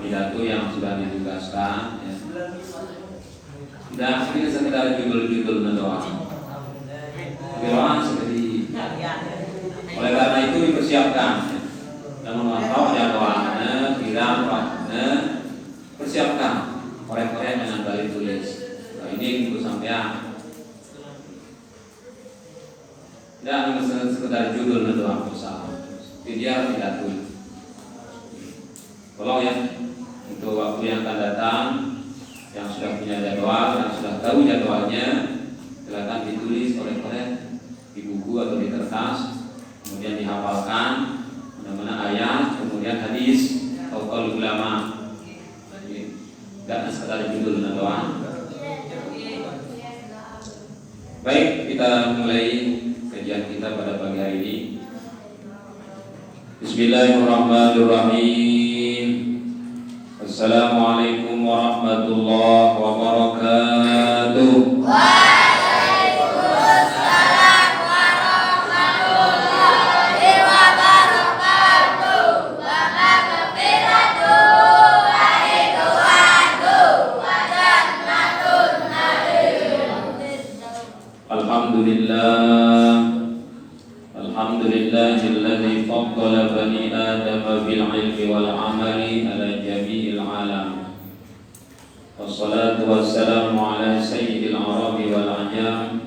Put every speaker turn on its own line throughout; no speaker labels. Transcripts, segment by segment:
pidato yang sudah ditugaskan ya. Tidak ini sekedar judul-judul doa. Doa seperti oleh karena itu dipersiapkan ya. Namun atau ada doanya, kirang, persiapkan korek-korek dengan balik tulis. Nah, ini untuk sampean. Dan sekedar judul doa bersama. Dia tidak tulis. Tolong ya, untuk waktu yang akan datang, yang sudah punya jadwal, yang sudah tahu jadwalnya, silakan ditulis korek-korek di buku atau di kertas, kemudian dihafalkan, mana-mana ayat, kemudian hadis, qaul ulama. Tidak sekedar judul doa. Baik, kita mulai kajian kita pada pagi hari ini. Bismillahirrahmanirrahim. Assalamualaikum warahmatullahi wabarakatuh.
Waalaikumsalam warahmatullahi wabarakatuh. Wa maghfiratuh wa ridwanuh wa jannatun na'im.
Alhamdulillahilladzi faddala bani Adama bil ilmi wal amali ala jami'il alam. Wassalatu wassalamu ala sayyidil arabi wal ajam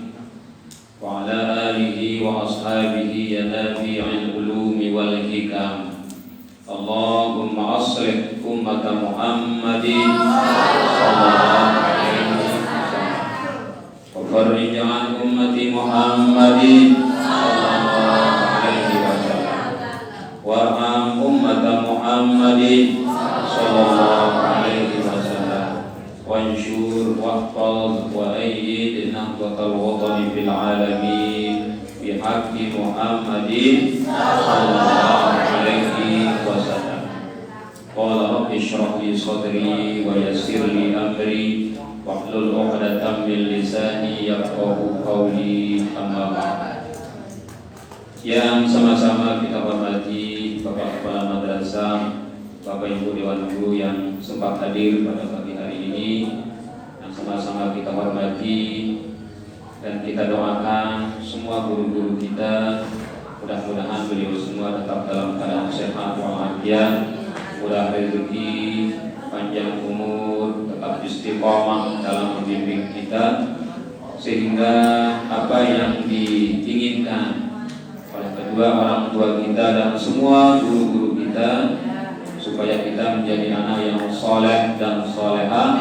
wa ala alihi wa ashabihi ya nabi'il ulumi wal hikam. Allahumma aslih ummata Muhammadin sallallahu alaihi wasallam wa farrij an ummati Muhammadin sallallahu alaihi wasallam warham ummata Muhammadin sallallahu alaihi wasallam wansyur wahfaz wa ayyid nahdatal watani fil alamin bihaqqi Muhammadin sallallahu alaihi wasallam. Qala rabbi shrah li sadri wa yassir li amri wahlul 'uqdatam min lisani yafqahu qawli. Amma ba'd. Yang sama-sama kita hormati Bapak Kepala Madrasah, Bapak Ibu Dewan Guru yang sempat hadir pada pagi hari ini, yang sama-sama kita hormati dan kita doakan semua guru-guru kita, mudah-mudahan beliau semua tetap dalam keadaan sehat walafiat, mudah rezeki, panjang umur, tetap istiqomah dalam membimbing kita, sehingga apa yang diinginkan oleh kedua orang tua kita dan semua guru-guru kita, supaya kita menjadi anak yang soleh dan solehah,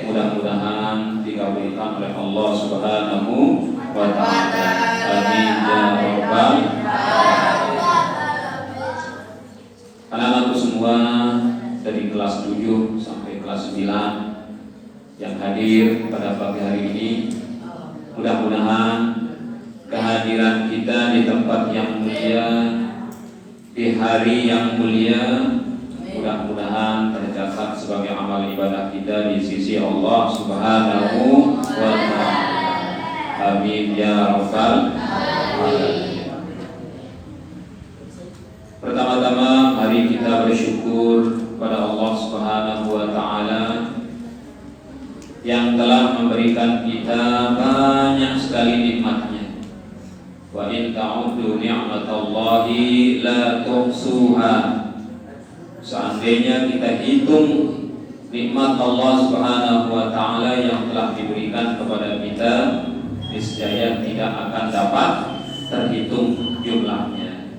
mudah-mudahan dikabulkan oleh Allah Subhanahu wa ta'ala. Amin ya rabbal alamin. Anak-anakku semua dari kelas 7 sampai kelas 9 yang hadir pada pagi hari ini, mudah-mudahan kehadiran kita di tempat yang mulia, di hari yang mulia, mudah-mudahan tercatat sebagai amal ibadah kita di sisi Allah Subhanahu wa ta'ala. Amin ya rabbal alamin. Pertama-tama mari kita bersyukur pada Allah Subhanahu wa ta'ala yang telah memberikan kita banyak sekali nikmatnya. Wa in ta'uddu ni'matallahi la tuhsuha. Seandainya kita hitung nikmat Allah Subhanahu wa ta'ala yang telah diberikan kepada kita, niscaya tidak akan dapat terhitung jumlahnya.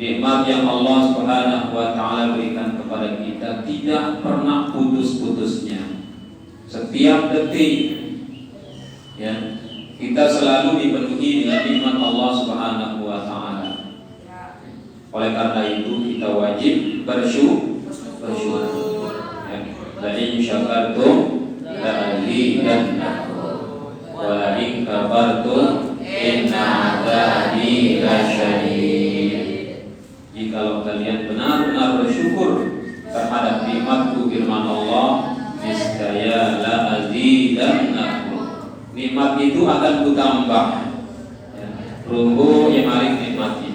Nikmat yang Allah Subhanahu wa ta'ala berikan kepada kita tidak pernah putus-putusnya. Setiap detik ya, kita selalu dipenuhi dengan nikmat Allah Subhanahu wa ta'ala. Oleh karena itu kita wajib bersyukur. La in syakartum la azidannakum wa la in kafartum inna 'adzabi lasyadid. Jikalau kalian benar-benar bersyukur terhadap nikmatku, firman Allah, niscaya la azidannakum. Nikmat itu akan kutambah. Runggu yang maring nikmat ini.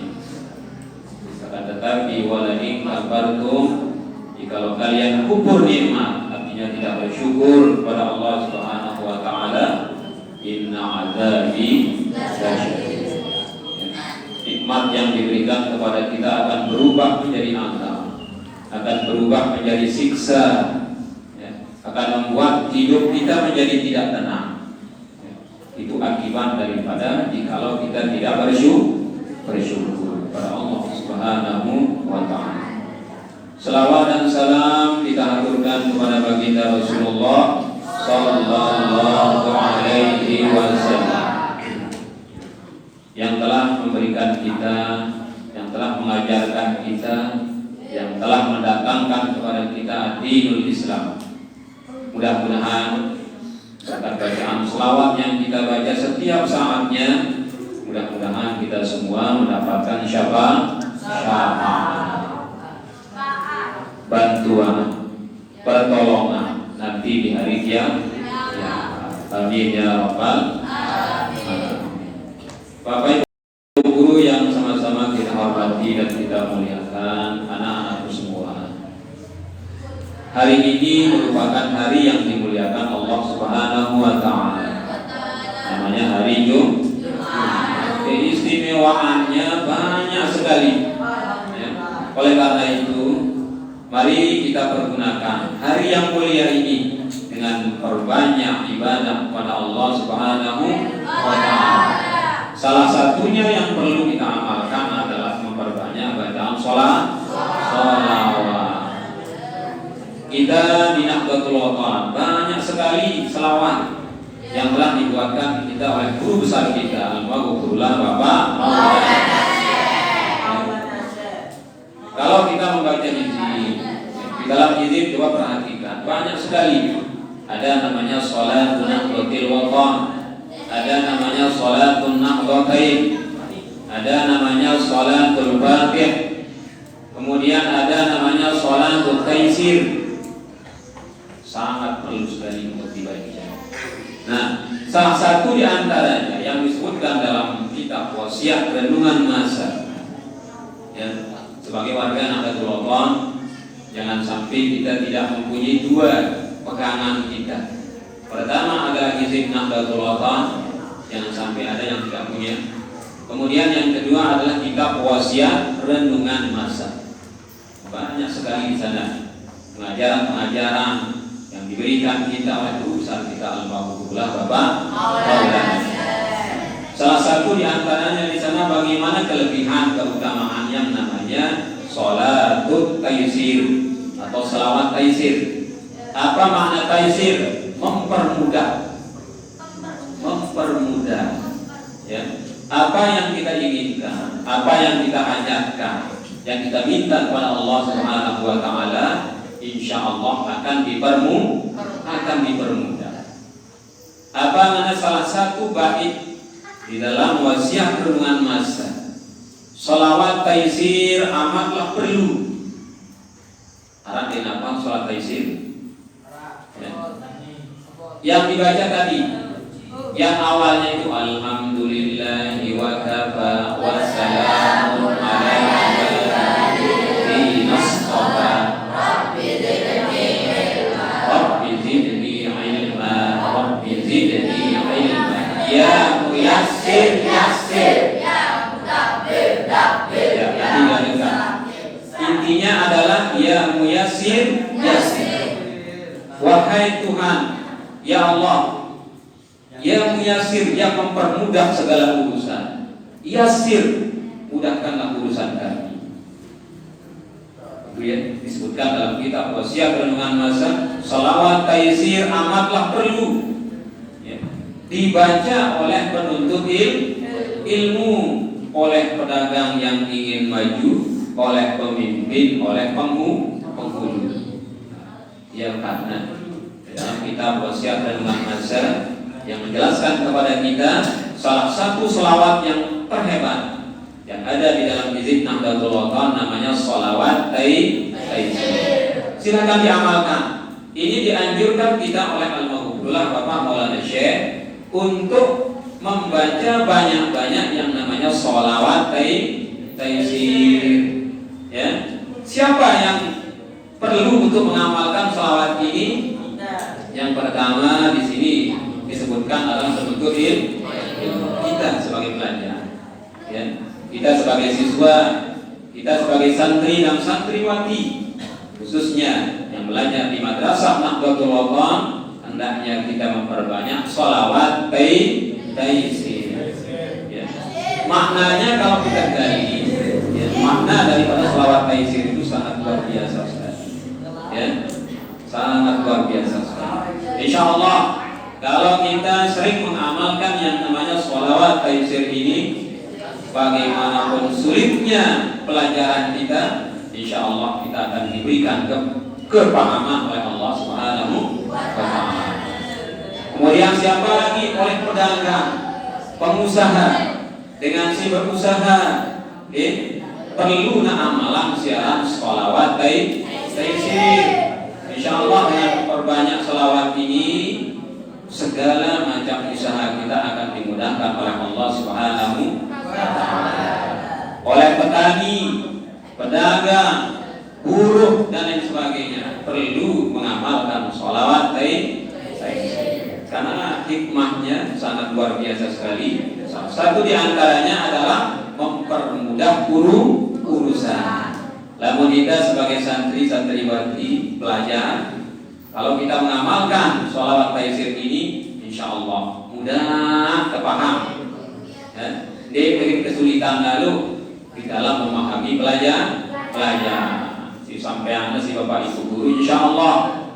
Akan tetapi wala in kafartum, jika kalau kalian kufur nikmat, artinya tidak bersyukur kepada Allah Subhanahu wa taala, inna azabi lasyadid. Nikmat yang diberikan kepada kita akan berubah menjadi azab, akan berubah menjadi siksa, ya, akan membuat hidup kita menjadi tidak tenang. Ya, itu akibat daripada jikalau kita tidak bersyukur kepada Allah Subhanahu wa taala. Selawat dan salam kita aturkan kepada baginda Rasulullah sallallahu alaihi wasallam yang telah memberikan kita, yang telah mengajarkan kita, yang telah mendatangkan kepada kita dinul Islam. Mudah-mudahan berkat bacaan selawat yang kita baca setiap saatnya, mudah-mudahan kita semua mendapatkan syafaat, bantuan, pertolongan nanti di hari kiamat. Amin ya rabbal alamin. Bapak Ibu guru yang sama-sama kita hormati dan kita muliakan, anak-anakku semua. Hari ini merupakan hari yang dimuliakan Allah Subhanahu wa taala. Namanya hari Jumat. Keistimewaannya banyak sekali. Ya. Oleh karena itu, mari kita pergunakan hari yang mulia ini dengan perbanyak ibadah kepada Allah Subhanahu wa taala. Salah satunya yang perlu kita amalkan adalah memperbanyak bacaan sholawat. Kita di Nahdlatul Wathon banyak sekali selawat yang telah dibuatkan kita oleh guru besar kita, Al-Maghfurullah Bapak Maulana. Kalau kita membaca hizib, di dalam hizib coba perhatikan banyak sekali. Ada namanya Sholatul Nahdlatul Wathon, ada namanya Sholatul Nahdlatain, ada namanya Sholatul Fatih, kemudian ada namanya Sholatul Taisir. Sangat perlu sekali untuk dibaca. Nah, salah satu di antaranya yang disebutkan dalam kitab wasiat renungan masa, ya, sebagai warga Nahdlatul Wathon, jangan sampai kita tidak mempunyai dua pegangan kita. Pertama adalah hizib Nahdlatul Wathon, jangan sampai ada yang tidak punya. Kemudian yang kedua adalah kitab wasiat renungan masa. Banyak sekali di sana pengajaran-pengajaran yang diberikan kita oleh guru besar kita Al-Maghfurullah Bapak Maulana. Salah satu di antaranya di sana bagaimana kelebihan keutamaan yang namanya Sholatul Taisir atau selawat taisir. Apa makna taisir? Mempermudah, ya. Apa yang kita inginkan, apa yang kita hajatkan, yang kita minta kepada Allah Subhanahu wa taala, insya Allah akan dipermudah. Apa makna salah satu bait di dalam wasiat renungan masa? Sholawat taisir amatlah perlu. Arah apa sholat taisir? Ya. Yang dibaca tadi, yang awalnya itu alhamdulillahi wa kafa wa salamun ala ibadihi nastafa rabbi zidni ilma ya muyassir ya mudabbir dabbir ya. Intinya adalah ya muyassir yassir. Wahai Tuhan, ya Allah, ya Muyassir, yang mempermudah segala urusan. Yassir, mudahkanlah urusan kami. Itu ya, disebutkan dalam kitab wasiat renungan masa, sholawat taisir amatlah perlu, ya, dibaca oleh penuntut ilmu, oleh pedagang yang ingin maju, oleh pemimpin, oleh penghulu. Ya, karena dalam kitab wasiat renungan masa yang menjelaskan kepada kita salah satu selawat yang terhebat yang ada di dalam hizib Nahdlatul Wathon namanya sholawat taisir. Silakan diamalkan. Ini dianjurkan kita oleh Al-Maghfurullah Bapak Maulana Syekh untuk membaca banyak-banyak yang namanya sholawat taisir. Ya. Siapa yang perlu untuk mengamalkan sholawat ini. Yang pertama di sini disebutkan adalah bentuk kita sebagai pelajar, ya. Kita sebagai siswa, kita sebagai santri dan santriwati, khususnya yang belajar di Madrasah Nahdlatul Ulama, hendaknya kita memperbanyak sholawat taysir. Ya. Maknanya kalau kita gali, ya, makna daripada sholawat taysir itu sangat luar biasa sekali. Ya. Sangat luar biasa sekali. Insya Allah kalau kita sering mengamalkan yang namanya sholawat taysir ini, bagaimanapun sulitnya pelajaran kita, insya Allah kita akan diberikan kepahaman oleh Allah Subhanahu wa Ta'ala. Kemudian siapa lagi? Oleh pedagang, pengusaha. Dengan si berusaha, perlu amalan siaran sholawat taysir. Insya Allah dengan perbanyak sholawat ini, segala macam usaha kita akan dimudahkan oleh Allah Subhanahu wa Ta'ala. Oleh petani, pedagang, buruh dan lain sebagainya perlu mengamalkan sholawat taysir karena hikmahnya sangat luar biasa sekali. Salah satu di antaranya adalah mempermudah urusan. Namun kita sebagai santri-santriwati pelajar, kalau kita mengamalkan sholawat taysir ini, insya Allah mudah terpaham. Ya. Dari kesulitan lalu di dalam memahami pelajar. Si sampean si bapak ibu guru, insya Allah.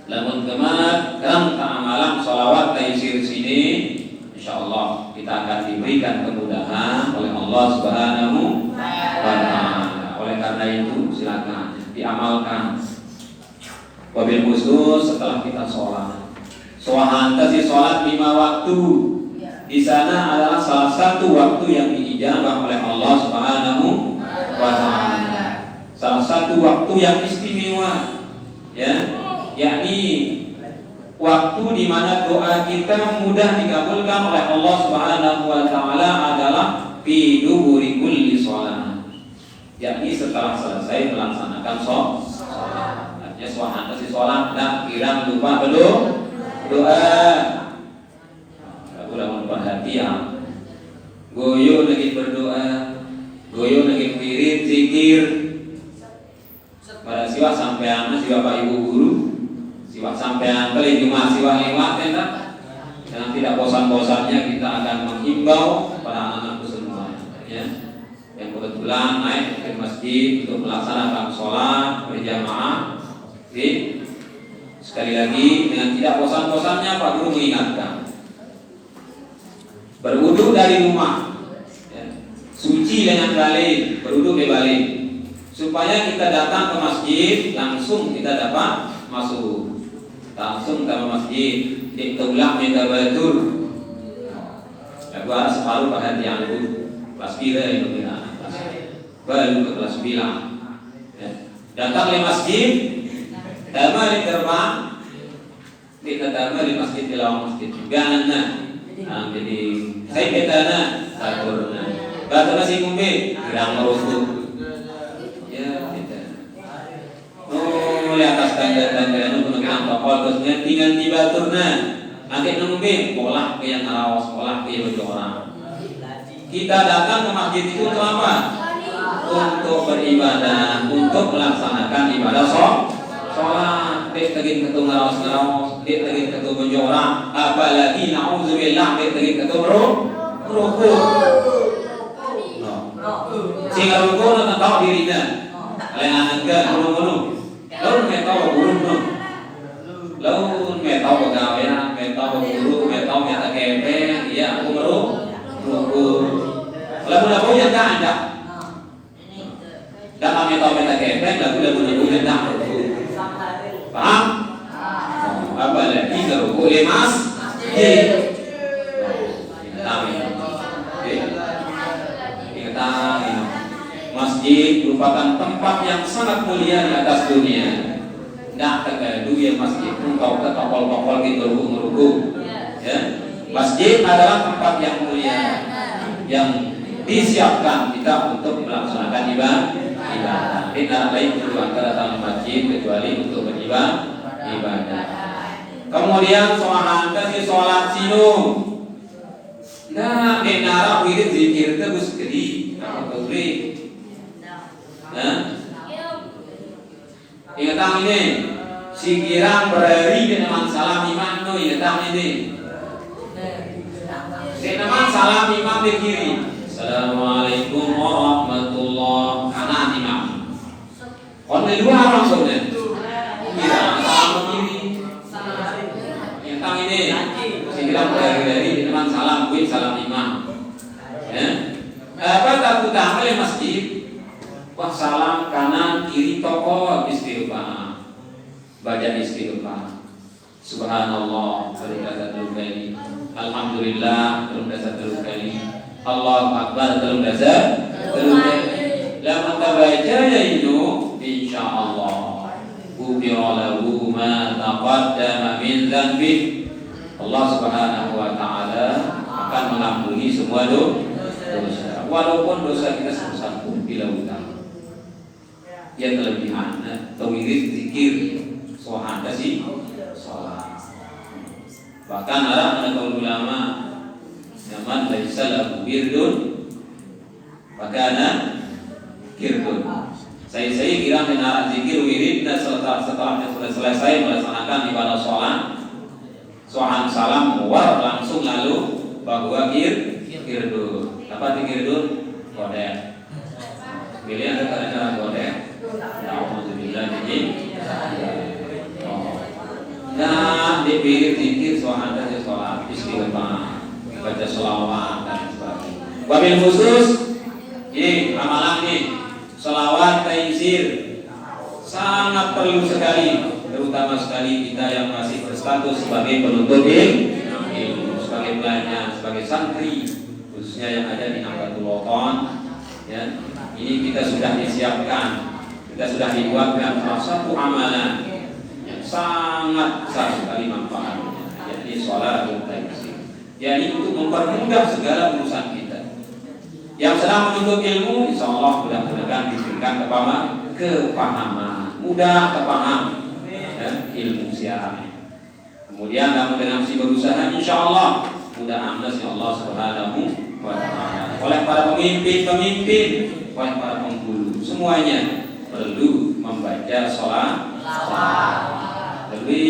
Namun kemarin amalan sholawat taysir sini, insya Allah kita akan diberikan kemudahan oleh Allah Subhanahu wa Ta'ala. Oleh karena itu silakan diamalkan. Wabil khusus setelah kita sholat. Si sholat 5 waktu. Di sana adalah salah satu waktu yang diijabah oleh Allah Subhanahu wa Ta'ala. Salah satu waktu yang istimewa, ya, yakni waktu di mana doa kita mudah dikabulkan oleh Allah Subhanahu wa Ta'ala adalah fi duburi kulli sholat. Yakni setelah selesai melaksanakan sholat. Artinya sholat dan kira lupa belum doa. Aku udah perhatian. Goyo lagi berdoa, goyo lagi wirid zikir. Pada siwa sampean si bapak ibu guru, siwa sampean kali cuma siwa lewat ya. Dan tidak bosan-bosannya kita akan menghimbau para anak-anakku semua, ya. Yang kebetulan naik ke masjid untuk melaksanakan sholat berjamaah. Sekali lagi dengan tidak bosan-bosannya Pak Guru mengingatkan, berwudu dari rumah, ya. Suci dengan balik, berwudu di balik, supaya kita datang ke masjid langsung kita dapat masuk, langsung ke masjid. Kita ulang minta batur. Aku harus separuh perhatian itu kelas 3 itu kita. Baru ke kelas 9, ya. Datang ke masjid, dama di gerbang, kita dama di masjid di lawang masjid. Ganana, jadi saya betana, batur nasi kumbe, gerang merusuk, ya kita. Oh, di atas tangga-tangga itu penegang tokol terusnya tinggal di baturna, nanti nunggu pola ke yang ngarawas, pola ke yang berdoa. Kita datang ke masjid itu untuk apa? Untuk beribadah, untuk melaksanakan ibadah sholat. Dia tegin ketua ngarawas, dia tegin ketua menjorang, apalagi na'udzubillah dia tegin ketua rukuk. Sehingga rukuk nak tahu dirinya. Kalian anak guru-guru, lalu tahu guru, lalu tahu pegawai, tahu guru, tahu nyata kempe, iya aku rukuk. Lagu-lagu yang tak ada. Dan kami tahu kita kepeng lagu-lagu yang tak ada. Paham? Apalagi kalau boleh mas, masjid merupakan tempat yang sangat mulia di atas dunia. Tidak tergaduh ya masjid pun kau ketokol-tokol gitu ngerukuk. Ya, masjid adalah tempat yang mulia yang disiapkan kita untuk melaksanakan ibadah. ibadah. Tidak lain tujuan datang masjid kecuali untuk beribadah. Kemudian sholat si sholat sinum. Nah, kenara wirid zikir terus gede, apa boleh? Nah, ingatang ini, si kirang berari dengan salam iman no ingatang ini. Dengan salam imam di kiri. Assalamualaikum warahmatullahi kanan imam. Kon di luar langsungnya. Kira salam ke kiri. Yang tang ini. Sekira dari teman salam kuih salam imam. Ya. Apa tak utama di masjid? Wah salam kanan kiri toko istighfar. Baca istighfar. Subhanallah satu kali. Alhamdulillah belum dasar terus kali. Allahu Akbar belum dasar terus kali. Lama tabajanya itu insyaallah ghufira lahu ma taqaddama min dzanbi. Allah Subhanahu wa taala akan mengampuni semua dosa. Walaupun dosa kita sebesar pun bila utang. Yang kelebihan tauhid zikir sohada sih salat. Bahkan ada kaum ulama zaman laisa lahu wirdun makana kirdun. Saya kira menara zikir wirid dan setelahnya sudah selesai melaksanakan ibadah sholat salam war langsung lalu bahwa kirdun. Apa kirdun? Kodek. Pilih ada cara kodek. Alhamdulillah jadi. Nah, dipilih zikir sholat istighfar, baca sholawat dan sebagainya. Wabil khusus, ini amalan nih, sholawat taizir sangat perlu sekali, terutama sekali kita yang masih berstatus sebagai penuntut ilmu, sebagai pelajar, sebagai santri, khususnya yang ada di Nahdlatul Ulama. Ya, ini kita sudah disiapkan, kita sudah dibuatkan salah satu amalan sangat besar sekali manfaatnya, yakni sholatul taizir, yakni untuk mempermudah segala urusan kita. Yang sedang menuntut ilmu, insya Allah mudah-mudahan diberikan kepahaman, mudah terpaham ya, ilmu siaranya. Kemudian kamu dengan si berusaha, insya Allah mudah amas ya Allah Subhanahu wa taala. Oleh para pemimpin, oleh para penghulu, semuanya perlu membaca sholat. Jadi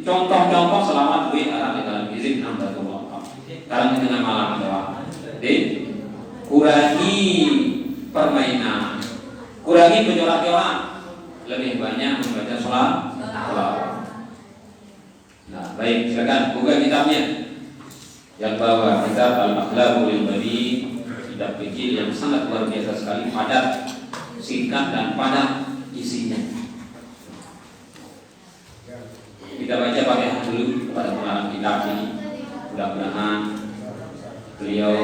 contoh-contoh selamat duit arah di dalam izin Nahdlatul Ulama. Sekarang dengan malam doa. Jadi kurangi permainan, kurangi penyorak-nyorak, lebih banyak membaca sholat. Nah, baik, silakan buka kitabnya. Yang bawah kitab Al-Akhlaqul Bani, kitab kecil yang sangat luar biasa sekali, padat, singkat dan padat isinya. Kita baca pakai dulu kepada pengarang kitab ini. Mudah-mudahan beliau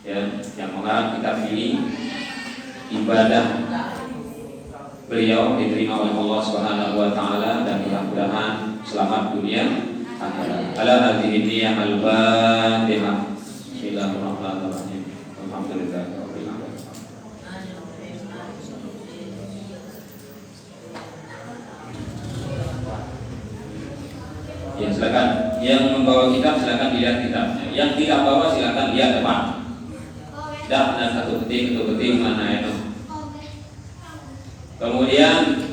ya, yang mengarang kitab ini ibadah beliau diterima oleh Allah Subhanahu wa taala dan mudah-mudahan selamat dunia akhirat. Ala hadhihi niyyah al-Fatihah. Bismillahirrahmanirrahim. Alhamdulillahirabbil alamin. Ya silakan, yang membawa kitab silakan lihat kitabnya. Yang tidak bawa silakan lihat depan. Tidak ada satu ketik mana itu. Kemudian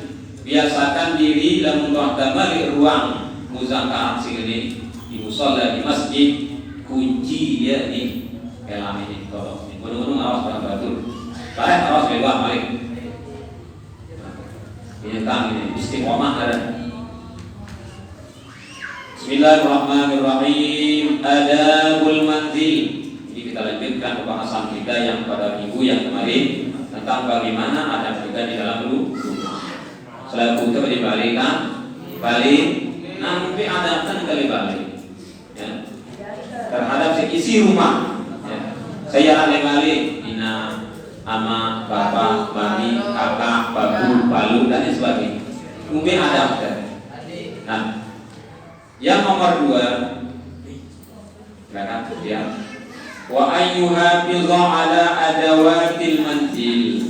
biasakan diri dalam muhtamali ruang muzakarah ini di musholla di masjid, kunci ya di kelam ini. Tolong gunung-gunung awas batu. Baik awas lewat balik. Ini tang ini istiqomah ada. Bismillahirrahmanirrahim. Adabul manzil. Jadi kita lanjutkan pembahasan kita yang pada minggu yang kemarin tentang bagaimana adab kita di dalam rumah. Selalu kita dibalikan, balik, nanti adabkan kali balik. Ya. Terhadap isi rumah. Ya. Saya balik, ina, ama, bapak, mami, kakak, babu, balu dan sebagainya. Mungkin adabkan. Nah. Yang nomor 2, silakan ya. Wa ayyuhafidha ala adawatil manzil.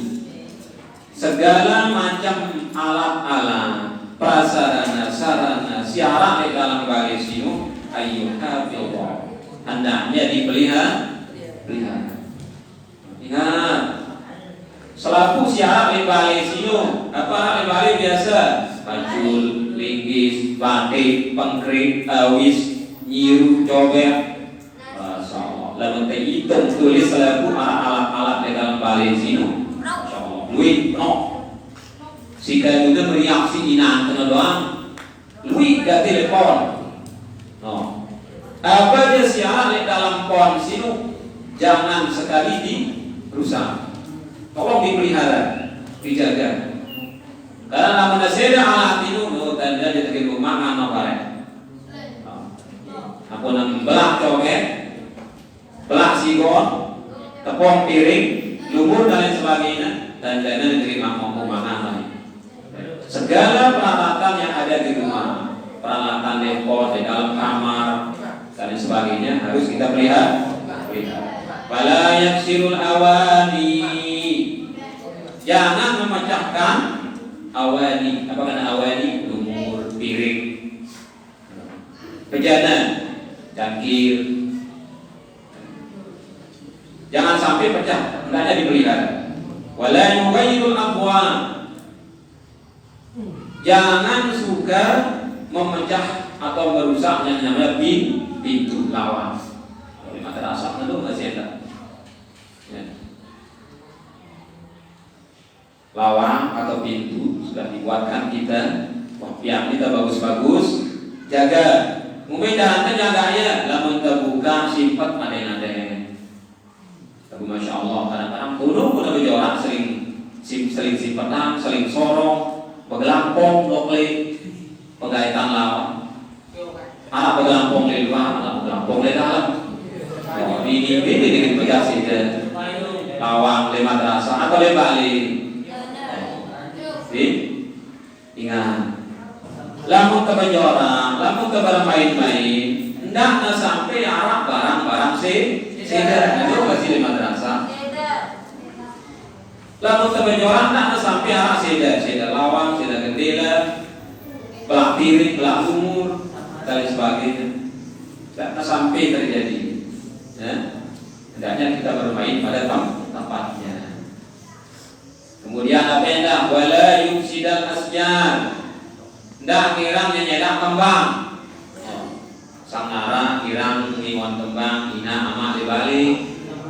segala macam alat-alat prasarana sarana siaran di dalam bali sinu ayyuhafillah hendaknya dipelihara. Ingat, selaku siaran di bali sinu apa bali biasa pacul, linggis, batik, pengkrik, awis, nyiru, cobek. Masyaallah, lamun teh hitung tulis selaku alat-alat di dalam bali sinu. Masyaallah, luit no. Sika itu bereaksi inang kena doang, luit gak telepon. No. Apa dia siaran di dalam pon sinu jangan sekali dirusak. Tolong dipelihara, dijaga. Karena namun ada alat itu tanda di rumah mana bareng. Aku nak belah cobek, belah sigon, tepung piring, lumur dan lain sebagainya, dan dana diterima mampu mana lain. Segala peralatan yang ada di rumah, peralatan depot di dalam kamar dan lain sebagainya harus kita pelihara. Fala yaksirul awani, jangan memecahkan awani. Apa kan awani? Lumur, piring, bejana, cangkir. Jangan sampai pecah, hendaknya dipelihara. Wala yughayyirul abwab, jangan suka memecah atau merusak yang namanya pintu lawan. Kalau madrasah itu masih ada. Ya. Lawang atau pintu sudah dibuatkan kita, yang kita bagus-bagus, jaga. Mungkin jangan jaganya, lamun terbuka simpat ada. Tapi masya Allah kadang-kadang kuno orang sering simpatan, sering sorong, pegelampong, dokle, pegaitan lawan. Anak pegelampong di luar, anak pegelampong di dalam. Ini pegasi ke lawang di madrasah atau di Bali. Ingat, lamun kebanyaran, lamun kebermain-main, hendaknya sampai arah barang-barang seder. Itu masih di madrasah. Lamun kebanyaran, hendaknya sampai arah seder lawang, seder gendela, belak piring, belak lumur, dan sebagainya. Hendaknya sampai terjadi. Ya? Hendaknya kita bermain pada tempatnya. Kemudian apa yang dah wala yufsidal asjar, ndak kirang nyedak kembang. Sang nara kirang ngingon kembang, ina amak di Bali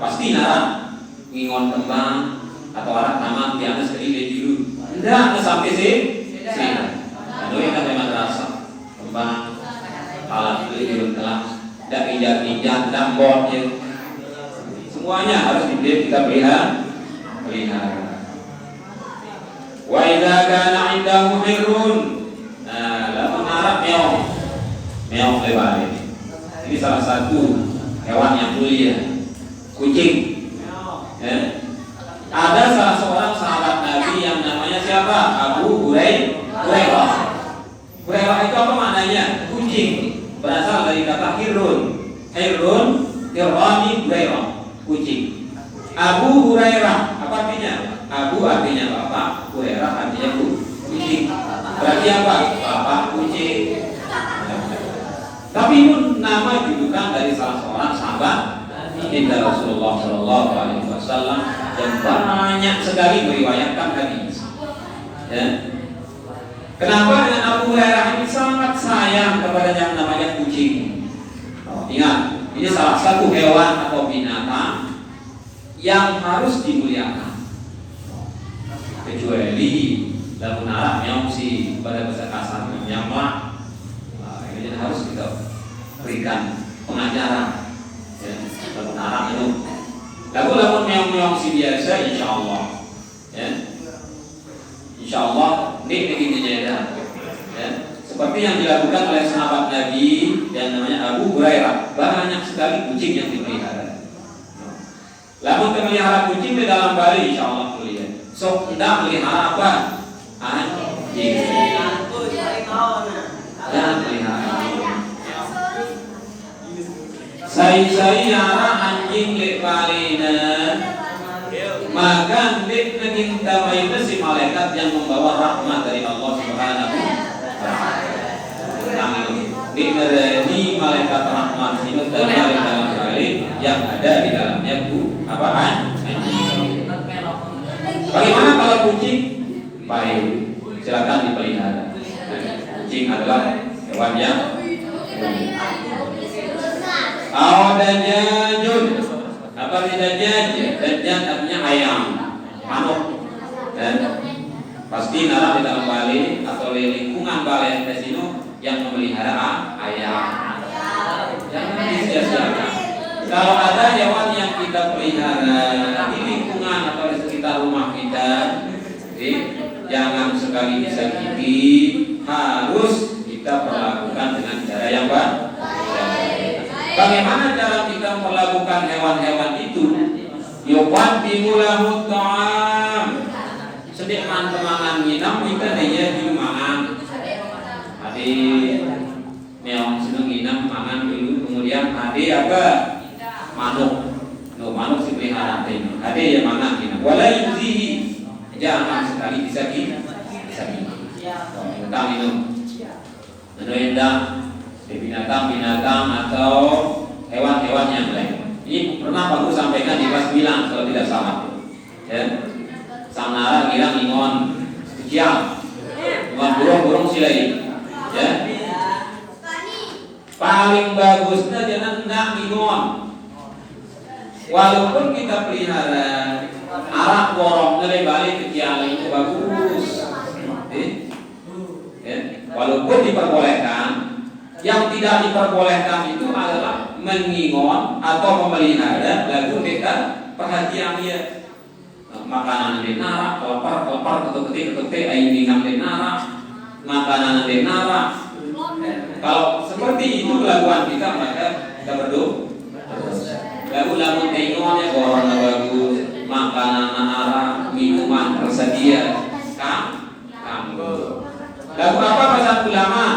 pasti nara ngingon kembang atau arak nama di atas kediri dulu. Ndak sampai sih. Lalu yang kata madrasah kembang alat beli kelas, ndak injak ndak botnya. Semuanya harus dibeli kita pelihara. Wa idza kana 'indahu hirun, lamun arab meong lebar ini. Ini salah satu hewan yang mulia, kucing. Ada salah seorang sahabat Nabi yang namanya siapa? Abu Hurairah. Hurairah itu apa maknanya? Kucing. Berasal dari kata hirun. Hirani Hurairah, kucing. Abu Hurairah apa artinya? Abu artinya bapak, Hurairah artinya kucing. Berarti apa? Bapak kucing. Tapi itu nama julukan dari salah seorang sahabat Nabi Rasulullah Shallallahu Alaihi Wasallam yang banyak sekali meriwayatkan hadis. Ya. Kenapa dengan Abu Hurairah ini sangat sayang kepada yang namanya kucing? Ingat, ini salah satu hewan atau binatang yang harus dimuliakan. Kecuali dalam arah yang si pada bahasa kasar nyamak, ini harus kita berikan pengajaran. Dalam arah itu, lalu meong si biasa, insya Allah, ya, insya Allah ini begini aja. Ya. Seperti yang dilakukan oleh sahabat Nabi yang namanya Abu Hurairah, banyak sekali kucing yang dipelihara. Lalu memelihara kucing di dalam Bali, insya Allah kuliah. So, tidak melihara apa? Anjing. Dan melihara anjing. Saya arah anjing lek Balina, makan lek kita itu si malaikat yang membawa rahmat dari Allah Subhanahu wa Ta'ala. Ini malaikat rahmat itu terdapat dalam kali yang ada di dalamnya apaan? Bagaimana kalau kucing? Baik, silakan dipelihara. Kucing adalah hewan yang dajjal. Apa arti dajjal? Dajjal artinya ayam, manuk. Dan pasti nalar di dalam balai atau lingkungan balai kasino yang memelihara ayam. Jangan disia-siakan. Kalau ada hewan yang kita pelihara di lingkungan atau di sekitar rumah kita, jangan sekali disakiti, harus kita perlakukan dengan cara yang baik. Bagaimana cara kita melakukan hewan-hewan itu? Yuqaddimu lahu ta'am. Sedih teman-teman nginam kita dia di mangan. Adi meong seneng nginam mangan dulu, kemudian adi apa? Manuk. Manuk si pelihara ini. Adi yang mangan nginam. Wala yuzihi. Jangan sekali disakiti. Tentang minum. Menurut binatang-binatang atau hewan-hewan yang lain. Ini pernah Pak Guru sampaikan di kelas 9 kalau tidak salah. Ya. Sang nara bilang ingon kecil, ingon burung silai. Ya. Paling bagusnya jangan hendak ingon. Walaupun kita pelihara arak borong dari balik kecil itu bagus. Ya. Walaupun diperbolehkan, yang tidak diperbolehkan itu adalah mengingon atau memelihara lalu kita perhatian dia makanan di nara, kelopar, ketuk-ketik, ayam di nara, makanan di nara. Kalau seperti itu lakukan kita, maka kita berdoa. Lagu tengonnya orang bagus, makanan nara, minuman tersedia, kamu. Lagu apa bahasa ulama?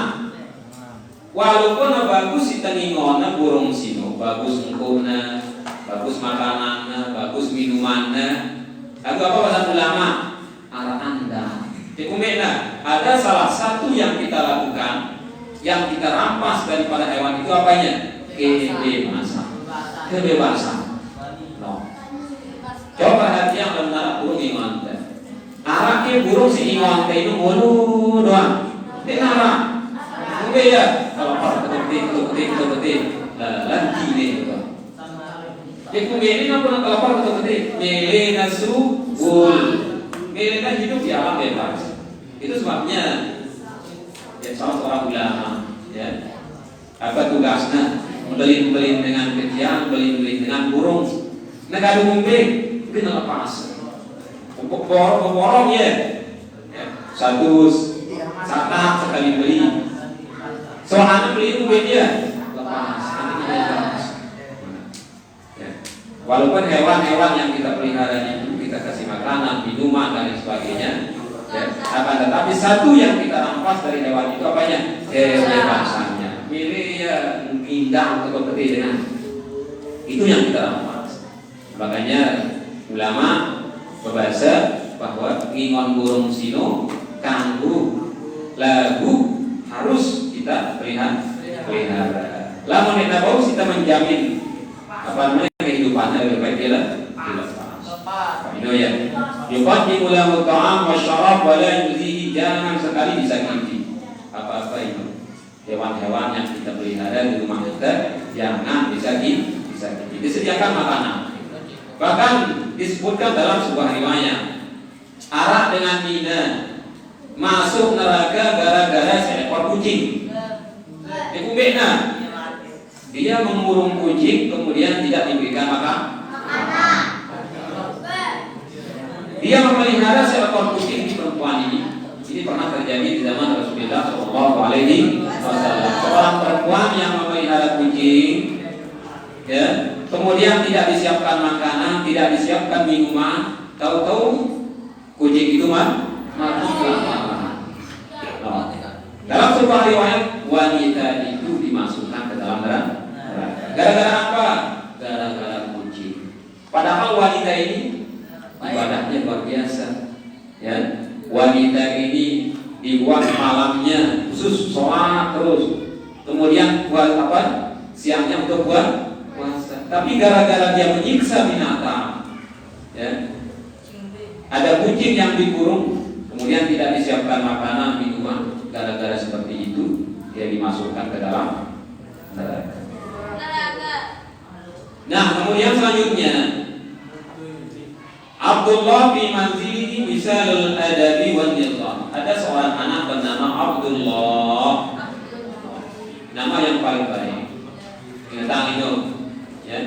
Walaupun bagus si tengingonnya burung sino, bagus engkona, bagus makanannya, bagus minumannya. Lagu apa bahasa ulama? Arah anda. Dikumena, ada salah satu yang kita lakukan, yang kita rampas daripada hewan itu apanya? Kebebasan. No. Coba perhatian benar burung ingon. Araknya burung si ingon itu mulu doang. Dengar. Oke ya, kalau ketuk-ketik, lagi nih. Jadi ini apa nak kelapar ketuk-ketik? Mele nasubul, mele kan hidup di alam bebas. Itu sebabnya, ya salah seorang ulama, ya apa tugasnya? Beli dengan kecil, beli dengan burung. Negara umumnya, kita lepas. Borong ya, satu satak sekali beli. Soalnya beli itu dia lepas, nanti kita lepas. Ya. Walaupun hewan-hewan yang kita pelihara itu kita kasih makanan, minuman dan sebagainya, ya. Tetapi satu yang kita rampas dari hewan itu apanya? Kebebasannya. Milih ya indah untuk seperti dengan itu yang kita rampas. Makanya ulama berbahasa bahwa ingon burung sino kanggu lagu harus kita pelihara. Lamun kita bau kita menjamin apa namanya kehidupannya lebih baik dia lepas. Itu ya. Yuqaddimu lahu ta'am wa syarab wa la yuzihi, jangan sekali disakiti. Apa-apa itu hewan-hewan yang kita pelihara di rumah kita jangan disakiti. Disediakan makanan. Bahkan disebutkan dalam sebuah riwayat, arak dengan mina masuk neraka gara-gara seekor kucing. Ikubena, dia mengurung kucing kemudian tidak diberikan makan. Dia memelihara seekor kucing di perempuan ini. Ini pernah terjadi di zaman Rasulullah SAW. Seorang perempuan yang memelihara kucing, ya, kemudian tidak disiapkan makanan, tidak disiapkan minuman, tahu-tahu kucing itu mati kelaparan. Dalam sebuah riwayat, wanita itu dimasukkan ke dalam neraka. Gara-gara apa? Gara-gara kucing. Padahal wanita ini ibadahnya luar biasa. Ya, wanita ini dibuat malamnya khusus sholat terus, kemudian buat apa? Siangnya untuk buat puasa. Tapi gara-gara dia menyiksa binatang, ya, ada kucing yang dikurung, kemudian tidak disiapkan makanan, minuman, gara-gara seperti itu dia dimasukkan ke dalam neraka. Nah, kemudian selanjutnya Abdullah bin Manzili misalul adabi wan nizam. Ada seorang anak bernama Abdullah, nama yang paling baik. Ingat itu, ya.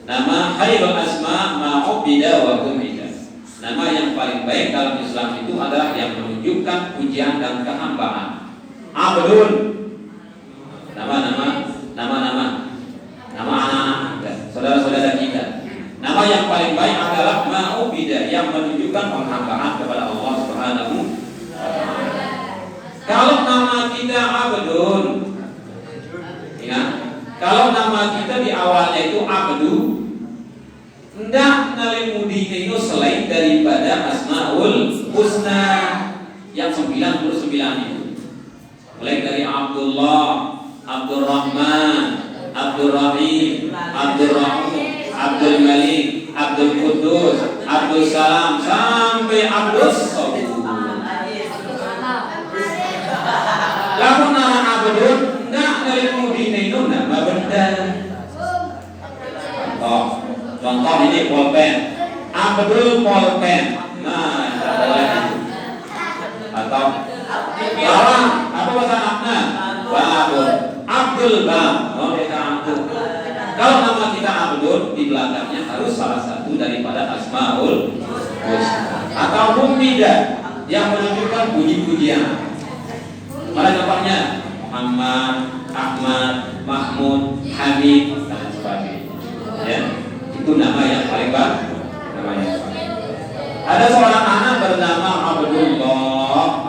Nama khairul asma ma ubida wa umida. Nama yang paling baik dalam Islam itu adalah yang menunjukkan pujian dan kehambaan. Abdul. Nama anak-anak, saudara-saudara kita. Nama yang paling baik adalah ma'ubidah, yang menunjukkan penghambaan kepada Allah Subhanahu wa ta'ala. Kalau nama kita Abdul, ingat, kalau nama kita di awalnya itu Abdu, ndak nalimudi itu selain daripada Asmaul Husna yang 99 itu. Mulai dari Abdullah, Abdurrahman, Abdurrahim, Abdurrahim, Abdul Malik, Abdul Qudus, Abdul Salam, sampai Abdul Sabur. Lamun nama Abdul, nak dari mudine itu nama benda. Contoh ini pulpen, Abdul pulpen. Nah, atau apa bahasa Arabnya? Abdul Bam. Oh, kalau nama kita Abdul, di belakangnya harus salah satu daripada Asmaul Husna atau Muhammadah yang menunjukkan puji-pujian. Pada contohnya Muhammad, Ahmad, Mahmud, Hamid dan sebagainya. Ya, itu nama yang paling baik. Ada seorang anak bernama Abdullah,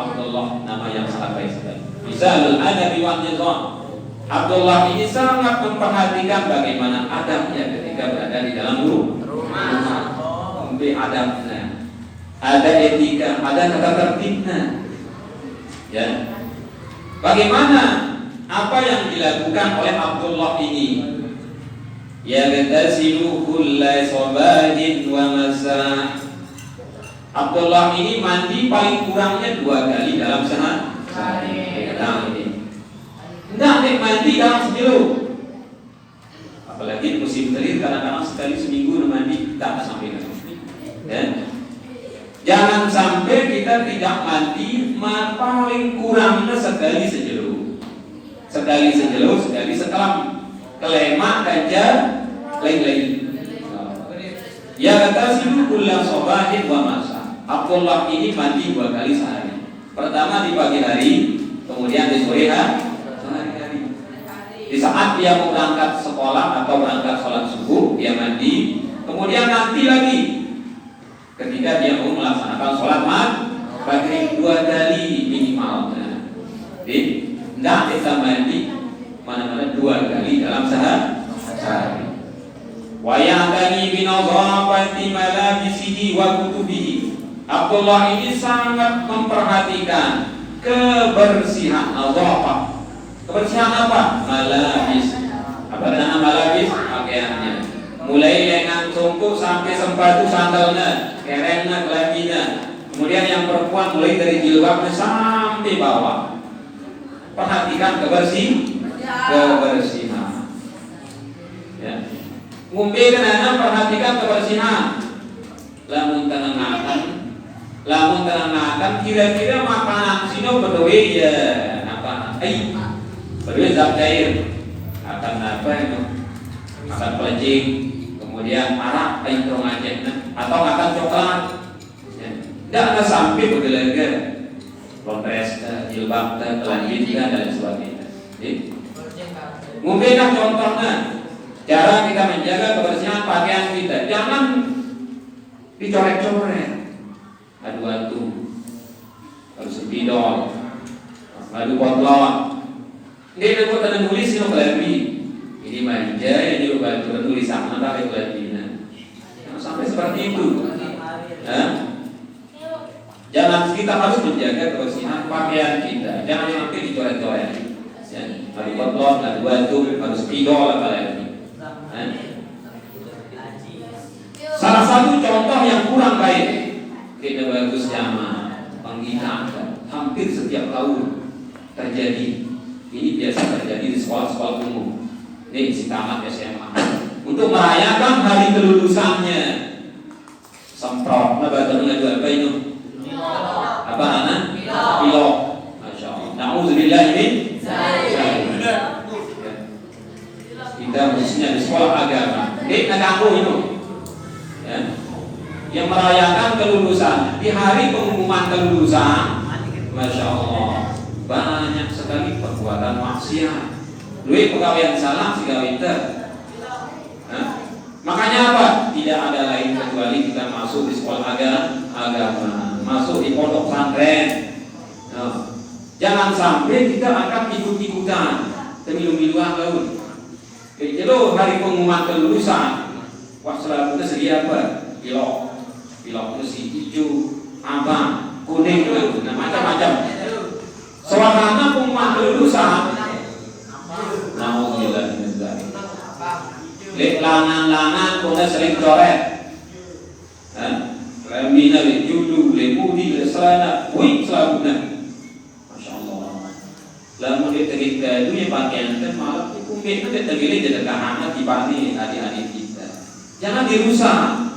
nama yang sangat baik sekali. Misalul adabi wan nizam. Abdullah ini sangat memperhatikan bagaimana adabnya ketika berada di dalam rumah. Adabnya, ada etika, ada tata tertibnya. Ya, bagaimana apa yang dilakukan oleh Abdullah ini? Ya gatasilu kulla sabahin wa masa. Abdullah ini mandi paling kurangnya 2 kali dalam sehari. Tidak mandi dalam seminggu, apalagi musim terik kadang-kadang sekali seminggu mandi tak sampai ke ya. Jangan sampai kita tidak mandi, paling kurangnya sekali sejeluh, sekali setelah kelemak ganjar lain-lain. Ya kata silu kulla sabahin wa masa. Abdullah ini mandi 2 kali sehari. Pertama di pagi hari, kemudian di sore hari. Di saat dia mau berangkat sekolah atau berangkat sholat subuh, dia mandi. Kemudian nanti lagi ketika dia mau melaksanakan sholat maghrib 2 kali minimal. Jadi tidak kita mandi mana-mana 2 kali dalam sehari. Wa ya'tani bi nadhafati malabisihi wa kutubihi. Abdullah ini sangat memperhatikan kebersihan nadhafah. Kebersihan apa? Malabis. Apa nama malabis? Pakaiannya. Mulai lengan songkok sampai sepatu sandalnya, kerengnya, kelambinya. Kemudian yang perempuan mulai dari jilbabnya sampai bawah. Perhatikan kebersihan. Ya. Ngombe kenana perhatikan kebersihan. Lamun tenangakan kira-kira makanan sino bedowe ya apa? Berdua zat cair akan apa itu? Akan pelecing, kemudian arak, terong aja, atau akan coklat. Tidak ada sampai begitu kontres, jilbab, kelanjut dan sebagainya. Mungkin contohnya cara kita menjaga kebersihan pakaian kita, jangan dicoret-coret, adu-adu, harus sepidol, adu potlot. Dia buat ada nulis yang lebih ini manja, ini bukan tulisan apa yang lebih. Sampai seperti itu. Jangan, kita harus menjaga kebersihan pakaian kita. Jangan sampai dicoret-coret. Ya, harus kotor, harus baju, harus pidol apalagi. Salah satu contoh yang kurang baik, kita bagus jamaah penghinaan hampir setiap tahun terjadi. Ini biasa terjadi di sekolah-sekolah umum. Ini si tamat SMA. Untuk merayakan hari kelulusannya, semprot, nabatnya jual apa itu? Apa anak? Pilok. Masya Allah. Na'udzubillah min kita khususnya di sekolah agama. Kita ganggu itu. Ya. Yang merayakan kelulusan di hari pengumuman kelulusan, Masya Allah, banyak sekali perbuatan maksiat. Duit pegawai salah si gawinter. Makanya apa? Tidak ada lain kecuali kita masuk di sekolah agama, masuk di pondok pesantren. Jangan sampai kita akan ikut-ikutan temilu-miluan laut. Jadi hari pengumuman kelulusan, wah selalu kita sedia apa? Pilok itu si hijau, abang, kuning itu, macam-macam. Suasana pengumuman kelulusan, alhamdulillah. Lek langan-langan pun sering coret. Lamina le julu, le mudi, le selana, wih selabuna. Masya Allah. Lalu dia terika dunia pakaian kan malah kumpul itu dia tergilih jadi kahangat di bani adik-adik kita. Jangan dirusak.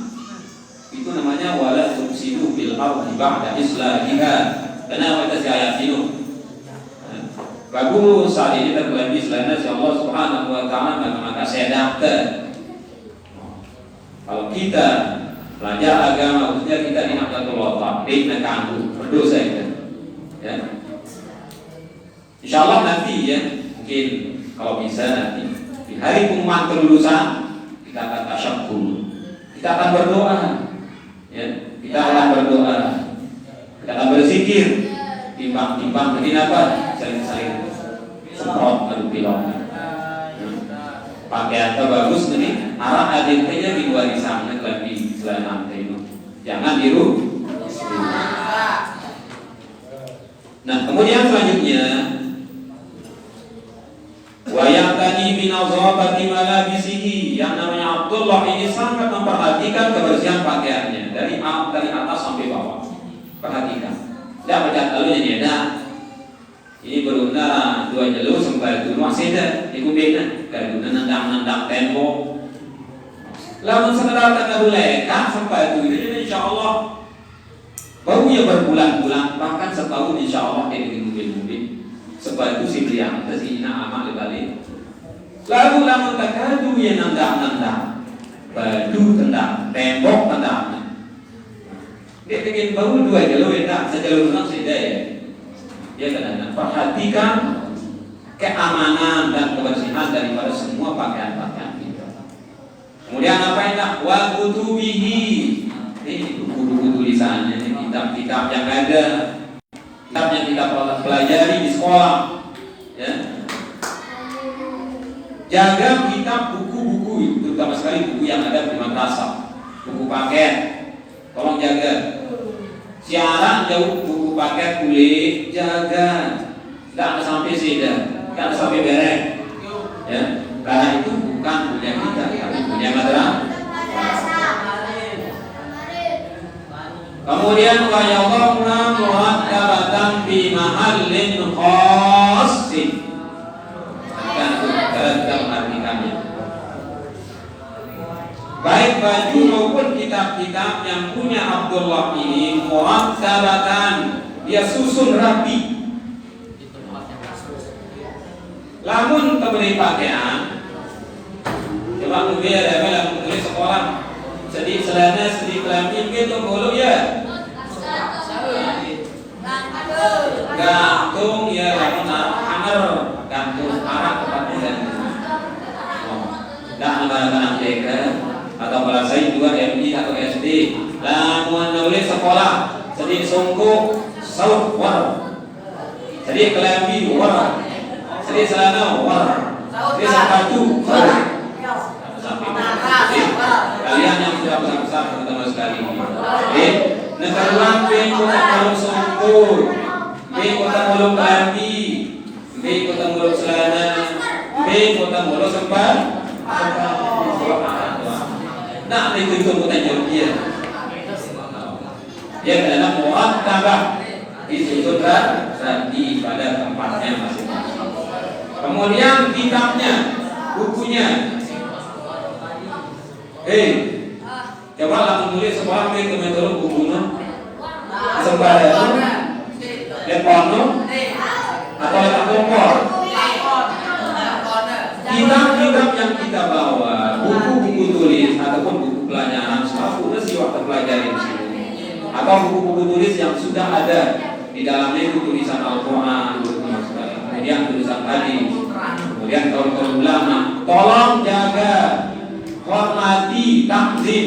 Itu namanya wala tufsidu bil ardi ba'da islahiha. Kenapa kita si ayat ini? Bagus saat ini terlebih selain si Allah Subhanahu wa taala maka saya daftar. Kalau kita belajar agama khususnya kita di Nahdlatul Ulama, berdosa kita. Ya. Insyaallah nanti ya, mungkin kalau bisa nanti di hari pengumuman kelulusan kita akan tasyakkur. Kita akan berdoa. Ya, kita akan berdoa. Kita akan berzikir. Timbang begini apa? Saling semprot adu pilok. Pakaian bagus nih, arah adiknya di warisan lebih selain nanti itu. Jangan diru. Nah, kemudian selanjutnya wayatani minazabati malabisihi, yang namanya Abdullah ini sangat memperhatikan kebersihan pakaiannya dari atas sampai bawah. Perhatikan. Tidak baca lalu jadi ada. Ini berunda dua jalur sampai itu masih ada di kubiknya. Kalau nendang tembok. Lalu sekedar tak bolehkan sampai itu insya Allah baru ya berbulan-bulan bahkan setahun insya Allah di mobil-mobil. Sebab itu si beliau terus amal balik. Lalu lamun takadu ya nendang baju tendang tembok tendang. Dia ingin baru dua jalur ya, sejalur langsung tidak ya. Dia kadang-kadang perhatikan keamanan dan kebersihan daripada semua pakaian-pakaian kita. Kemudian apa yang wa kutubihi. Ini buku-buku tulisannya, kitab-kitab yang ada, kitab yang kita pelajari di sekolah. Ya. Jaga kitab buku-buku, terutama sekali buku yang ada di madrasah, buku paket. Tolong jaga. Siaran jauh buku paket kulit, jaga. Tidak ada sampai sida, tidak ada sampai berek. Ya, karena itu bukan punya kita, tapi punya madrasah. Kemudian wa yadhamna muhattabatan fi mahallin khassin. Dan kita mengartikannya. Baik baju maupun kitab-kitab yang punya Abdullah ini murattabatan, dia susun rapi. Lamun terbeli pakaian, coba mobil ada lamun tulis sekolah, sedih celana, sedih kelamin gitu boleh ya. Gantung ya, lamun hanger, gantung arah tempatnya dan. Dah anak-anak TK atau bahasa juga MI atau SD. Lamun nulis sekolah, sedih sungguh saut war, sedih kelambi war, sedih celana war, sedih sepatu war. Kalian yang sudah besar-besar terutama sekali Nekaruan kota mulung songkur, kota mulung lagi, kota mulung selana, kota mulung sempat. Nah, itu pertanyaan dia. Dia adalah mu'attabah disusun rapi pada tempatnya masing-masing. Kemudian kitabnya, bukunya. Coba lah menulis sekolah ke metode bukunya. Sembarang lepono atau letak kompor. Kitab-kitab yang kita bawa, buku-buku tulis ataupun buku pelajaran, sudah sih waktu pelajarin sini. Atau buku-buku tulis yang sudah ada di dalamnya itu tulisan Al-Quran, kemudian tulisan hadis, kemudian kaum ulama. Tolong jaga, hormati, takzim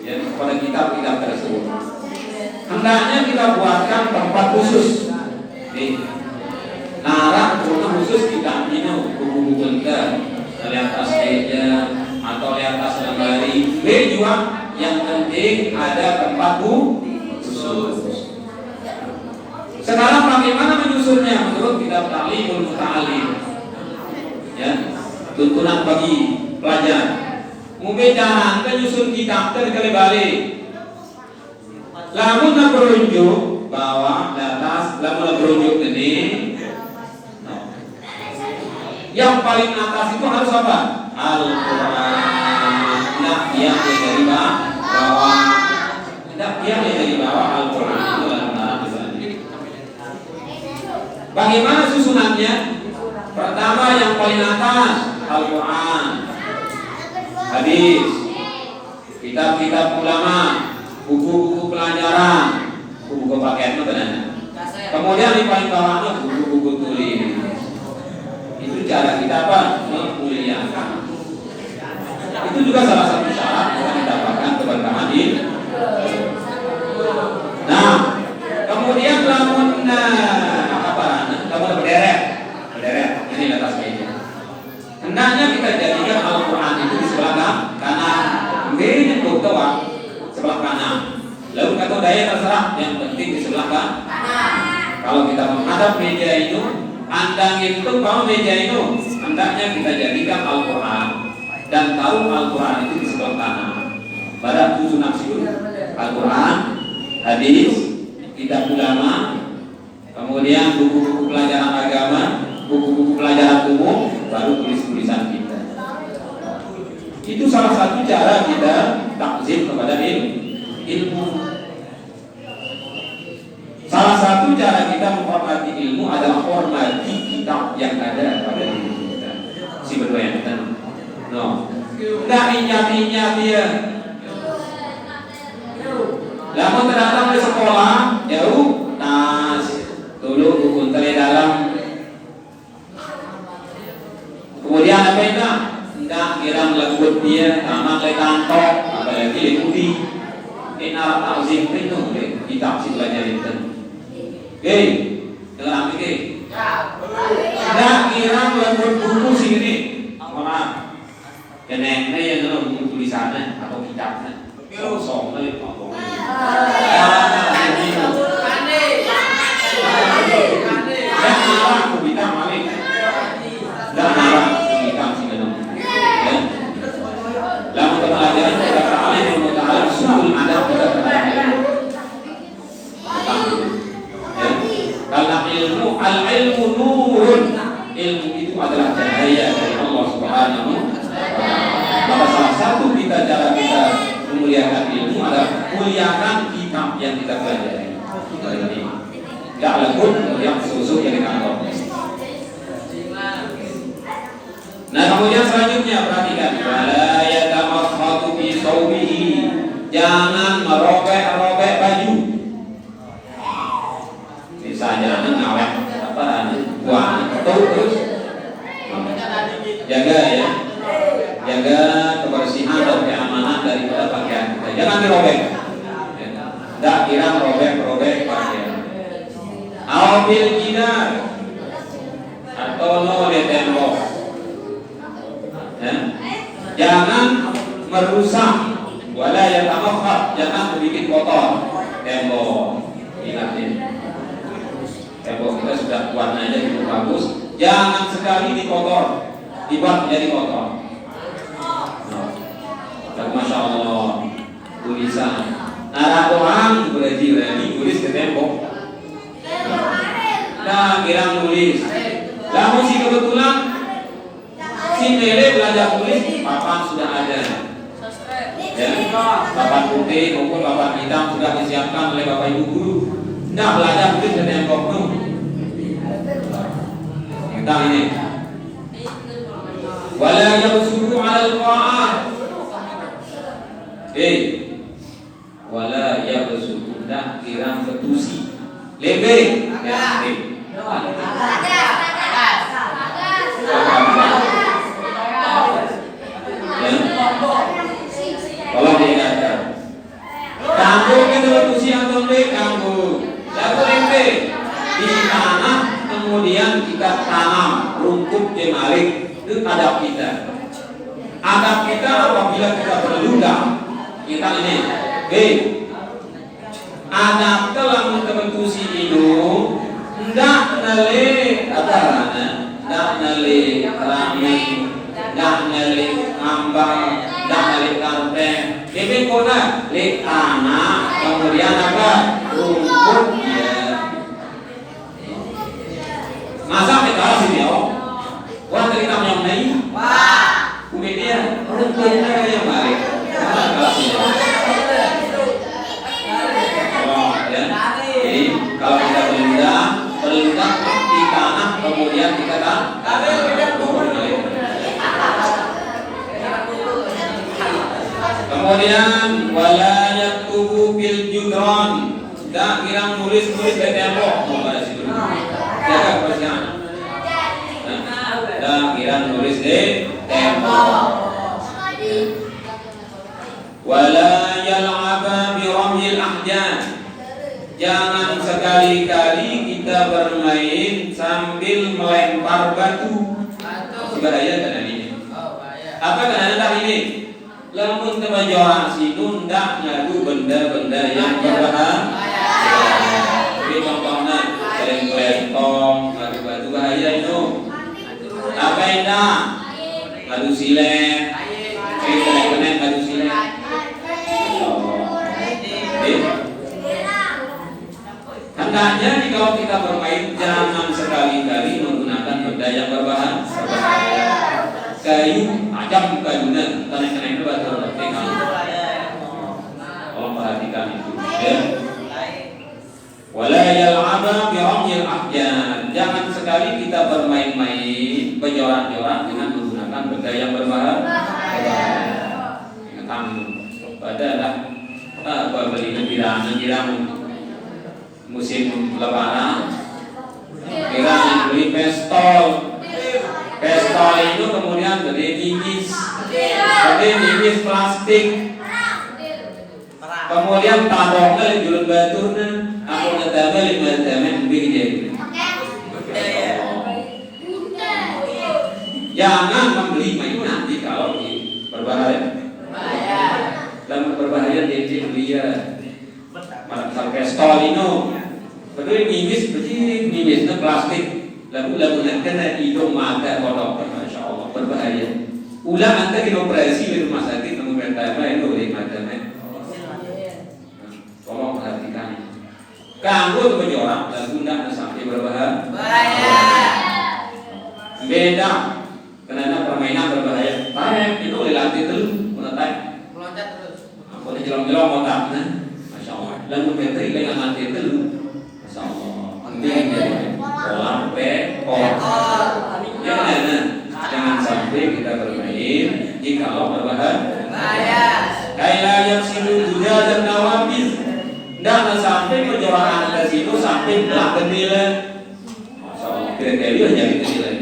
ya, kepada kitab-kitab tersebut. Hendaknya kita buatkan tempat khusus. Narak khusus kita ini buku-buku kita di atas meja atau di atas lemari. Juga yang penting ada tempat khusus. Sekarang bagaimana menyusunnya menurut kitab Ta'limul Muta'allim? Ya, tuntunan bagi pelajar. Mungkin jangan menyusun kitab terkali-balik. Lamun berunjuk bawah di atas, lamun berunjuk ini. Yang paling atas itu harus apa? Al-Quran. Tidak yang dari bawah. Tidak yang dari bawah Al-Quran. Bagaimana susunannya? Pertama yang paling atas Al-Quran, hadis, kitab-kitab ulama, buku-buku pelajaran, buku-buku pakaian itu benar. Kemudian di paling bawahnya buku-buku tulis. Itu cara kita apa? Memuliakan. Itu juga salah satu syarat untuk mendapatkan keberkahan ini. Nah, kemudian lamun berderet ini di atas meja. Hendaknya kita jadikan Al-Quran itu di sebelah kanan. Ini doa sebelah kanan. Lalu kata daya terserah, yang penting di sebelah kanan. Kalau kita menghadap meja itu, andangin itu kalau meja itu, hendaknya kita jadikan Al-Quran dan taruh Al-Quran itu di sebelah kanan. Pada susunan situ Al-Quran, hadis, kitab ulama, kemudian buku-buku pelajaran agama, buku-buku pelajaran umum, baru tulis-tulisan kita. Itu salah satu cara kita takzim kepada ilmu. Salah satu cara kita menghormati ilmu adalah hormati kitab yang ada pada diri kita. Si berdua yang kita, nggak injak-injak dia. Lama terdatang di sekolah, jauh, tas, dulu buku tali dalam. Kemudian apa itu? Tidak kira melebut dia, sama kayak kantor, apalagi lekudi. Ini Arab takzim itu, kitab si pelajar itu. Dengar apa ini? Tidak kira melebut buku sini, maaf. Kenengnya yang dalam buku tulisannya atau kitabnya, kosong lagi ngomong. Al-ilmu nurun. Ilmu itu adalah cahaya dari Allah Subhanahu wa ta'ala. Maka salah satu cara kita memuliakan ilmu adalah muliakan kitab yang kita pelajari. Tidak lagun yang susu yang dikantor. Nah, kemudian selanjutnya perhatikan, wala yatamakhatu fi thawbihi. Jangan merobek-robek baju. Misalnya ngawet buang terus jaga ya, jaga kebersihan dan keamanan daripada pakaian kita. Jangan dirobek. Tidak kira merobek pakaian. Awbil jidar atau di tembok. Jangan merusak. Wala yatamakhat. jangan membuat kotor tembok. Ingat ini, tembok kita sudah warnanya cukup bagus, jangan sekali dikotor, dibuat menjadi kotor. Dan masya Allah tulisan arah doang berarti tulis ke tembok. Nah, kira nulis. Namun si kebetulan si Lele belajar tulis, papan sudah ada. Ya, papan putih maupun papan hitam sudah disiapkan oleh Bapak Ibu guru. Nah, belajar tulis ke tembok tuh. Kita ini. Wala yabsutu 'alal qa'ah. Wala yabsutu, dah kira ketusi. Lebe, ya, tolong diingatkan. Kampung itu ketusi atau kampung. Lalu lebe di tanah, kemudian kita tanam rumput jemalik. Itu adab kita. Adab kita apabila kita berlutang, kita ini, adab telah mentebentusi hidung, ndak nale apa rana, ndak nale rame, ndak nale ambang, ndak nale karpet. Ini kona le tanah, kemudian apa rumput ya. Masa kita sini oh, wah kita yang naik, wah, kemudian rumputnya yang balik. Jadi kalau kita berlutang di tanah, kemudian kita kemudian wala yaktubu bil judran, tidak kira nulis di tembok. Pada situ jaga kebersihan. Tidak kira nulis di tembok. Wala yal'aba bi ramyil ahjan, jangan sekali-kali kita bermain sambil melempar batu. Bahaya kan ini? Apa kan ini? Lamun kebajuan situ ndak ngadu benda-benda yang berbahaya. Jadi contohnya kelentong, ngadu batu bahaya itu. Apa indah? Ngadu silet, kenen ngadu silet. Hendaknya kalau kita bermain jangan sekali-kali menggunakan benda yang berbahaya. Kayu, ajam kayunya, tanah-tanah itu batal. Tolong perhatikan itu. Wala yal'aba bi ramyil ahjan, jangan sekali kita bermain-main berjoran-joran dengan menggunakan benda yang berbahaya. Ingatkan padalah beli jirang musim lebaran, kira beli pistol itu kemudian gede nipis plastik, kemudian taboknya julun baturnya, aku ngetame lima tamen begini. Jangan membeli main nanti kalau berbahaya. Dalam berbahaya dia beli ya. Pada pistol itu, betul nipis nipisnya plastik. Lagu-lagu yang kena hidung mata kodok, masya Allah berbahaya. Ulang anda kita operasi di rumah sakit kemudian tanya itu di matanya. Tolong perhatikan. Kamu tuh orang lagu tidak sampai berbahaya. Beda. Karena permainan berbahaya. Tanya itu dilatih terus, meloncat terus. Aku jelong-jelong otak, masya Allah. Lagu menteri dengan latih terus, masya Allah. Jangan sampai kita bermain jika Allah berbahaya. Kaila yang silu juga dan nawabis, dan sampai perjalanan ke situ sampai belah kendilan. Masya Allah, kira-kira dia jadi kendilan.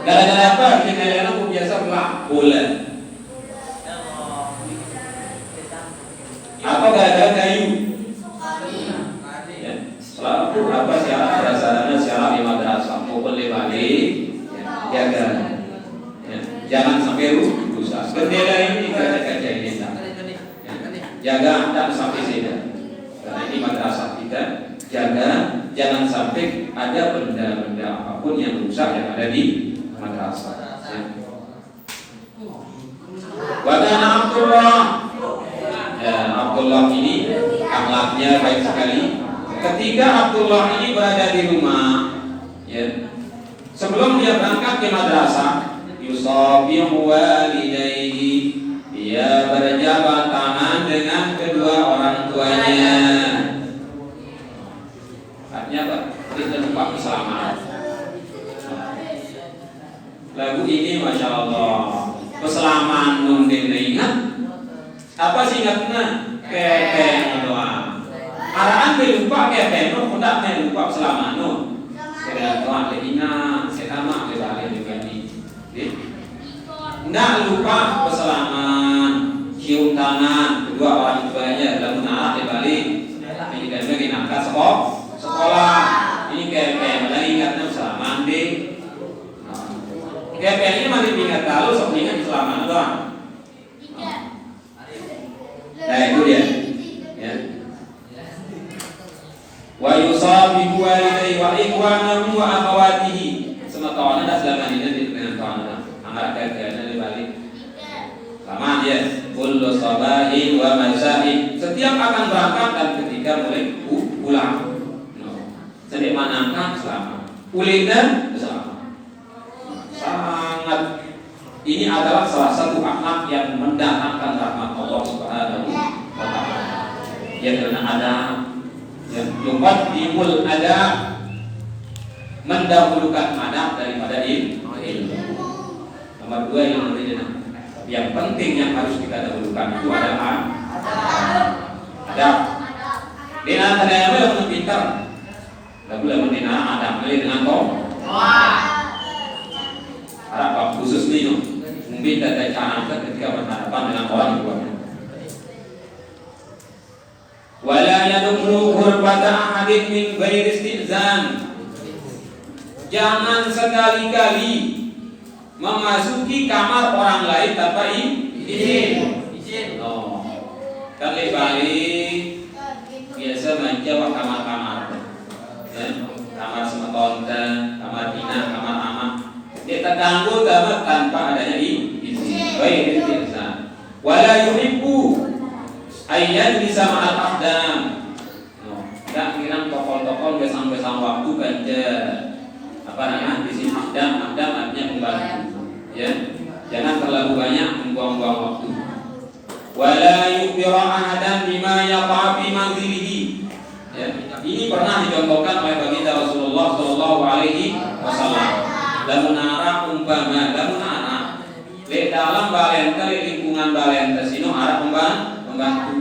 Gara-gara apa? Kendilan aku biasa belah bola. Apa gara-gara kayu? Lalu apa syarat prasarana syarat di madrasah maupun di balik jaga, jangan sampai rusak. Bendera ini kaca-kaca ini, jaga tidak sampai zina. Karena ini madrasah kita, jaga jangan sampai ada benda-benda apapun yang rusak yang ada di madrasah. Wadana Abdullah, ya, Abdullah ini akhlaknya baik sekali. Ketika Abdullah ini berada di rumah, ya, sebelum dia berangkat ke madrasah, yusabihu walidayhi, dia berjabat tangan dengan kedua orang tuanya. Artinya apa? Kita lupa keselamatan. Lagu ini Masya Allah, keselamatan nun ingat. Apa sih ingatnya? Kepeng doang. Araan lupa kepeng nun, hendak lupa keselamatan nun. Saya doang ingat, saya nama balik juga ini. Tidak lupa keselamatan, cium tangan kedua orang tuanya dalam anak dibalik. Ini kan bagi angkat sekolah. Ini kepeng, lagi ingatnya keselamatan deh. Kepeng ini masih ingat kalau sok ingat keselamatan doang. Nah itu dia. Ya. Wa yusabihu walidayhi wa ikhwanahu wa akhawatihi. Semua kawannya dah selama ini dengan kawannya. Angkat kakinya dibalik. Lama dia. Kullu sabahin wa masahin. Setiap akan berangkat dan ketika mulai pulang. Setiap manangkan selamat. Pulih dan selamat. Sangat. Ini adalah salah satu akhlak yang mendatangkan rahmat Allah Subhanahu wa Ta'ala. Ya karena ada yuqaddimul adab, mendahulukan adab daripada ilmu. Nomor 2 yang berbeda. Yang penting yang harus kita dahulukan itu adalah adab. Di antara yang lebih pintar, lagu mengenal adab dengan kau. Harap khusus nih, mungkin ada cara ketika berhadapan dengan orang tua. Wala yadkhulu ghurfata ahadin min ghairi istizan. Jangan sekali-kali memasuki kamar orang lain tanpa izin. Oh. Kali-kali biasa menjawab kamar-kamar. Ya, kamar semetonte, kamar ina, kamar amah. Kita ganggu tanpa adanya izin. Ghairi istizan. Wala yuhibbu ayat bisa ma'al aqdam. Tidak kira tokol-tokol besang-besang waktu baca apa namanya di sini aqdam artinya membantu. Ya, jangan terlalu banyak membuang-buang waktu. Wala yukhbira ahadan bima yaqa fi manzilihi. Ya, ini pernah dicontohkan oleh baginda Rasulullah sallallahu alaihi wasallam. Lamun arah umpama lamun anak di dalam balenta lingkungan balenta sino arah membantu.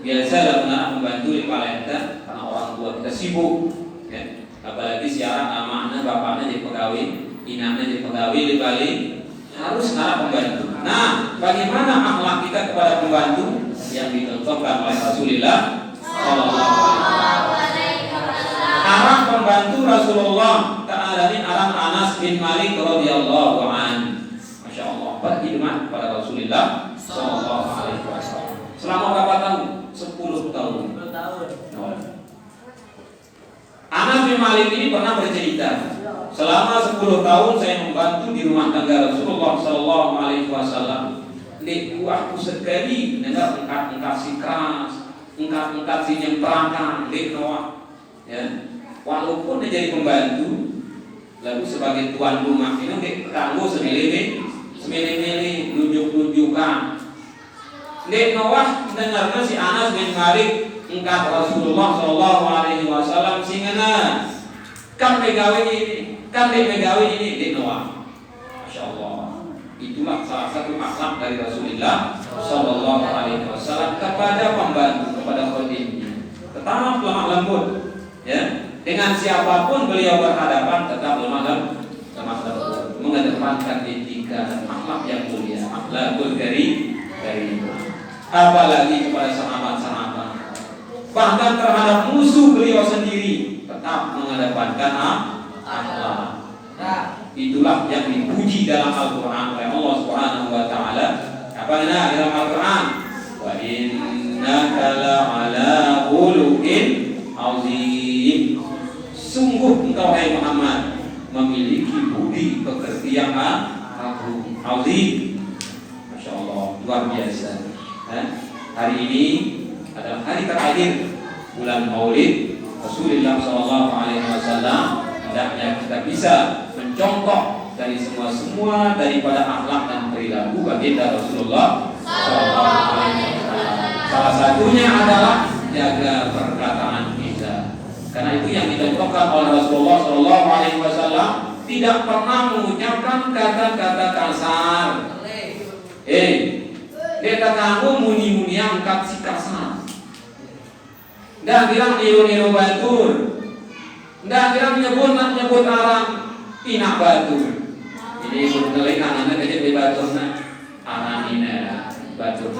Biasa lamun arah membantu di balenta karena orang tua kita sibuk. Ya, apalagi siaran amaknya bapaknya jadi pegawai, inaknya jadi pegawai di Bali harus arah membantu. Nah, bagaimana akhlak kita kepada pembantu yang dicontohkan oleh Rasulullah sallallahu alaihi wasallam. Arah pembantu Rasulullah ta'ala ini arah Anas bin Malik radhiyallahu anhu. Masya Allah, berkhidmat pada Rasulullah sallallahu alaihi wasallam. Selama berapa tahun? 10 tahun. Anas bin Malik ini pernah bercerita, selama 10 tahun saya membantu di rumah tangga Rasulullah sallallahu alaihi wasallam. Di waktu sekali negara engkat si keras, engkat si nyemprangkan, di Noah. Ya. Walaupun dia jadi pembantu, lalu sebagai tuan rumah ini kanggo semilih-milih, nunjuk-nunjukkan. Di Noah mendengarnya si Anas bin Malik engkat Rasulullah sallallahu alaihi wasallam singana kan pegawe ini di Noah. Masya Allah, itulah salah satu akhlak dari Rasulullah sallallahu alaihi wasallam kepada pembantu, kepada khadimnya. Tetap lemah lembut, ya. Dengan siapapun beliau berhadapan tetap lemah lembut, mengedepankan etika dan akhlak yang mulia, akhlakul karim. Apalagi kepada sahabat-sahabat, bahkan terhadap musuh beliau sendiri tetap mengedepankan akhlak. Itulah yang dipuji dalam Al-Quran oleh Allah Subhanahu wa Ta'ala. Apa dalam Al-Quran? Wa inna innaka la'ala khuluqin azim. Sungguh engkau hai Muhammad memiliki budi pekerti yang agung, azim. Masya Allah, luar biasa. Hari ini adalah hari terakhir bulan Maulid Rasulullah SAW. Hendaknya kita bisa mencontoh dari semua daripada akhlak dan perilaku baginda Rasulullah SAW. Salah satunya adalah jaga perkataan kita. Karena itu yang dicontohkan oleh Rasulullah SAW, tidak pernah mengucapkan kata-kata kasar. Kita kamu muni-muni angkat si kasar. Nggak bilang niru-niru batur. Nggak bilang nyebut arang inak batur. Jadi sebetulnya kanannya kecil di batur arang ina batur.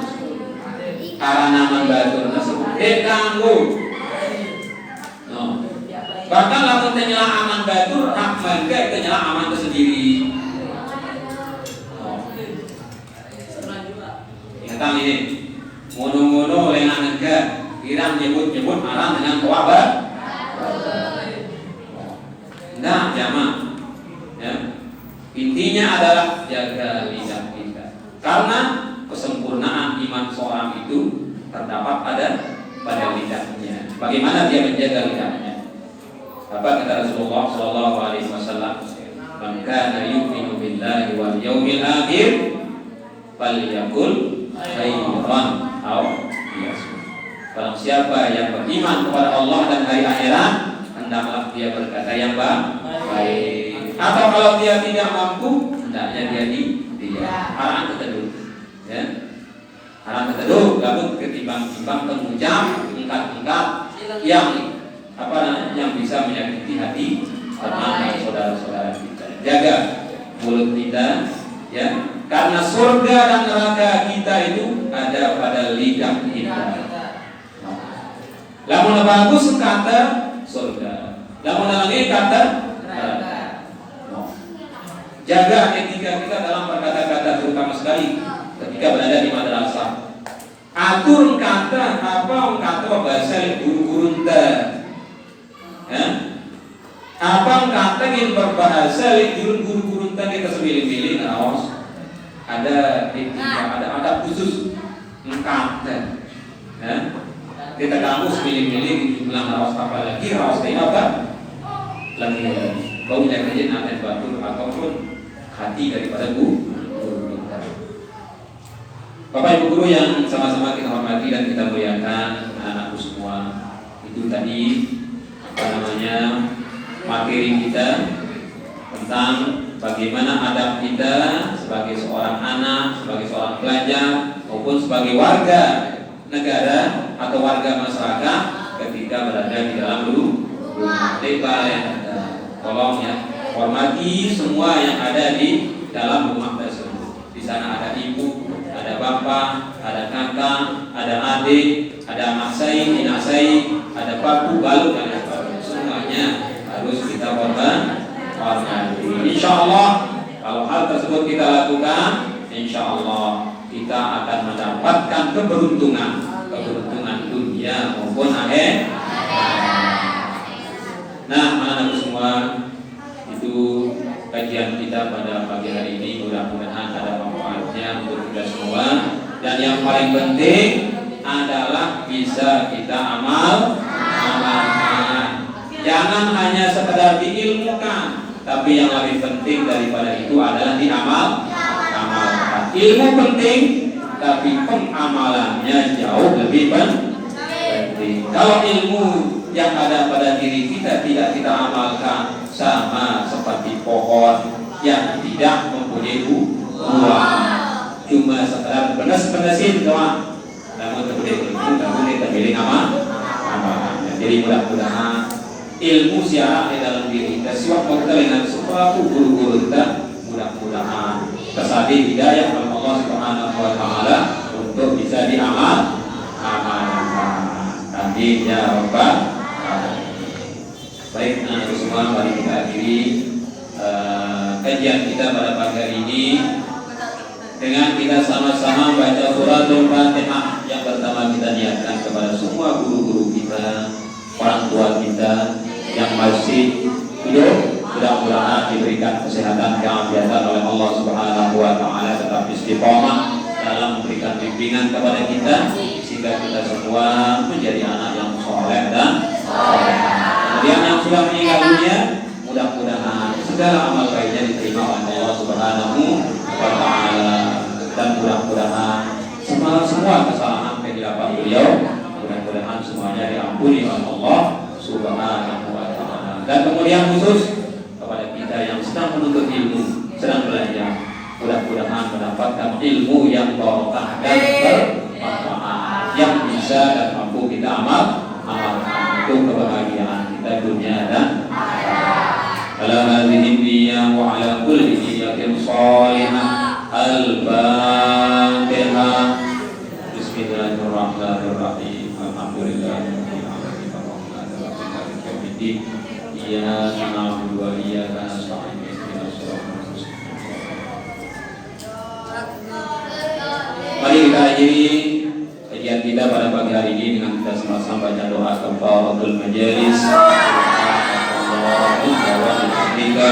Arang naman batur sebut kanggo. Bahkan lamun nyela aman batur, hak mangga itu nyela aman tersendiri. Ingatang ini, ngono-ngono lengan negara, kira nyebut arang dengan kuabat. Nah, jamaah, ya. Intinya adalah jaga lidah kita. Karena kesempurnaan iman seorang itu terdapat pada lidahnya. Bagaimana dia menjaga lidahnya? Apa kata Rasulullah SAW? Man kana yu'minu billahi wal yawmil akhir falyaqul khairan aw liyasmut. Barang siapa yang beriman kepada Allah dan hari akhirat, hendaklah dia berkata yang baik. Atau kalau dia tidak mampu, hendaknya dia arang keteduh. Ya. Arang keteduh, lalu ketimbang-timbang mengucap ingkat-ingkat yang bisa menyakiti hati teman dan saudara-saudara kita. Jaga mulut kita, ya, karena surga dan neraka kita itu ada pada lidah kita. Lamun bagus kata surga, lamun lagi kata neraka. Jaga etika kita dalam berkata-kata, terutama sekali ketika berada di madrasah. Atur kata bahasa guru-guru apa kata yang berbahasa guru-guru tadi kesembilan-sembilan raos ada etika, ada khusus kata. Kita kamu sembilan-sembilan jumlah raos apa lagi raos ini apa lagi bau tidak kerja nanti batur ataupun hati daripada guru kita. Bapak Ibu guru yang sama-sama kita hormati dan kita muliakan, anak-anakku semua, itu tadi materi kita tentang bagaimana adab kita sebagai seorang anak, sebagai seorang pelajar maupun sebagai warga negara atau warga masyarakat ketika berada di dalam rumah yang ada. Tolong ya, hormati semua yang ada di dalam rumah tersebut. Di sana ada ibu, ada bapak, ada kakak, ada adik, ada anak saya, ada papu, balut dan lain sebagainya. Semuanya harus kita hormati. Insya Allah kalau hal tersebut kita lakukan, insya Allah kita akan mendapatkan keberuntungan dunia maupun akhir. Nah, anak-anak semua, itu kajian kita pada pagi hari ini. Mudah-mudahan ada manfaatnya untuk kita semua. Dan yang paling penting adalah bisa kita amalkan. Jangan hanya sekedar diilmukan, tapi yang lebih penting daripada itu adalah diamalkan. Ilmu penting, tapi pengamalannya jauh lebih penting. Kalau ilmu yang ada pada diri kita tidak kita amalkan, sama seperti pohon yang tidak mempunyai buah, cuma sekedar benes-benesin doang, namun kemudian ilmu namun kita pilih amalannya. Jadi mudah-mudahan ilmu siara di dalam diri kita, siwak kita dengan suatu guru-guru kita, mudah-mudahan kesadi hidayah oleh Allah Subhanahu wa taala untuk bisa diamalkan. Amin ya rabbal alamin. Baik, anak semua, mari kita akhiri kajian kita pada pagi hari ini dengan kita sama-sama baca suratul Fatihah yang pertama kita niatkan kepada semua guru-guru kita, orang tua kita yang masih hidup, mudah-mudahan diberikan kesehatan keafiatan oleh Allah Subhanahu wa taala, tetap istiqomah dalam memberikan bimbingan kepada kita sehingga kita semua menjadi anak yang soleh dan soleh. Kemudian yang sudah meninggal dunia, mudah-mudahan segala amal baiknya diterima oleh Allah Subhanahu wa taala, dan mudah-mudahan semua kesalahan kehidupan beliau mudah-mudahan semuanya diampuni oleh Allah Subhanahu wa taala. Dan kemudian khusus kepada kita yang sedang menuntut ilmu, sedang belajar, mudah-mudahan mendapatkan ilmu yang barokah dan bermanfaat, yang bisa dan mampu kita amalkan untuk kebahagiaan kita dunia dan akhirat. Ala hadhihi niyyah wa ala kulli niyyatin shalihah. Al-Fatihah. Bismillahirrahmanirrahim. Alhamdulillahirabbil alamin. Arrahmanirrahim. Maliki yaumiddin. Iyyaka na'budu wa iyyaka nasta'in. Ihdinas siratal mustaqim. Mari kita akhiri kajian kita pada pagi hari ini dengan kita sama-sama baca doa kafaratul majalis. Alhamdulillah wa bihamdika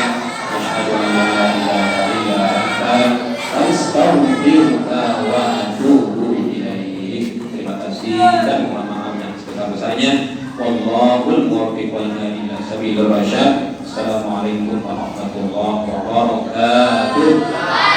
asyhadu an la ilaha illa anta astaghfiruka wa atubu ilaik. Terima kasih dan mohon maaf yang sebesar-besarnya. Wallahul muwaffiq wal hadi ila sabilir rasyad. Assalamualaikum warahmatullahi wabarakatuh.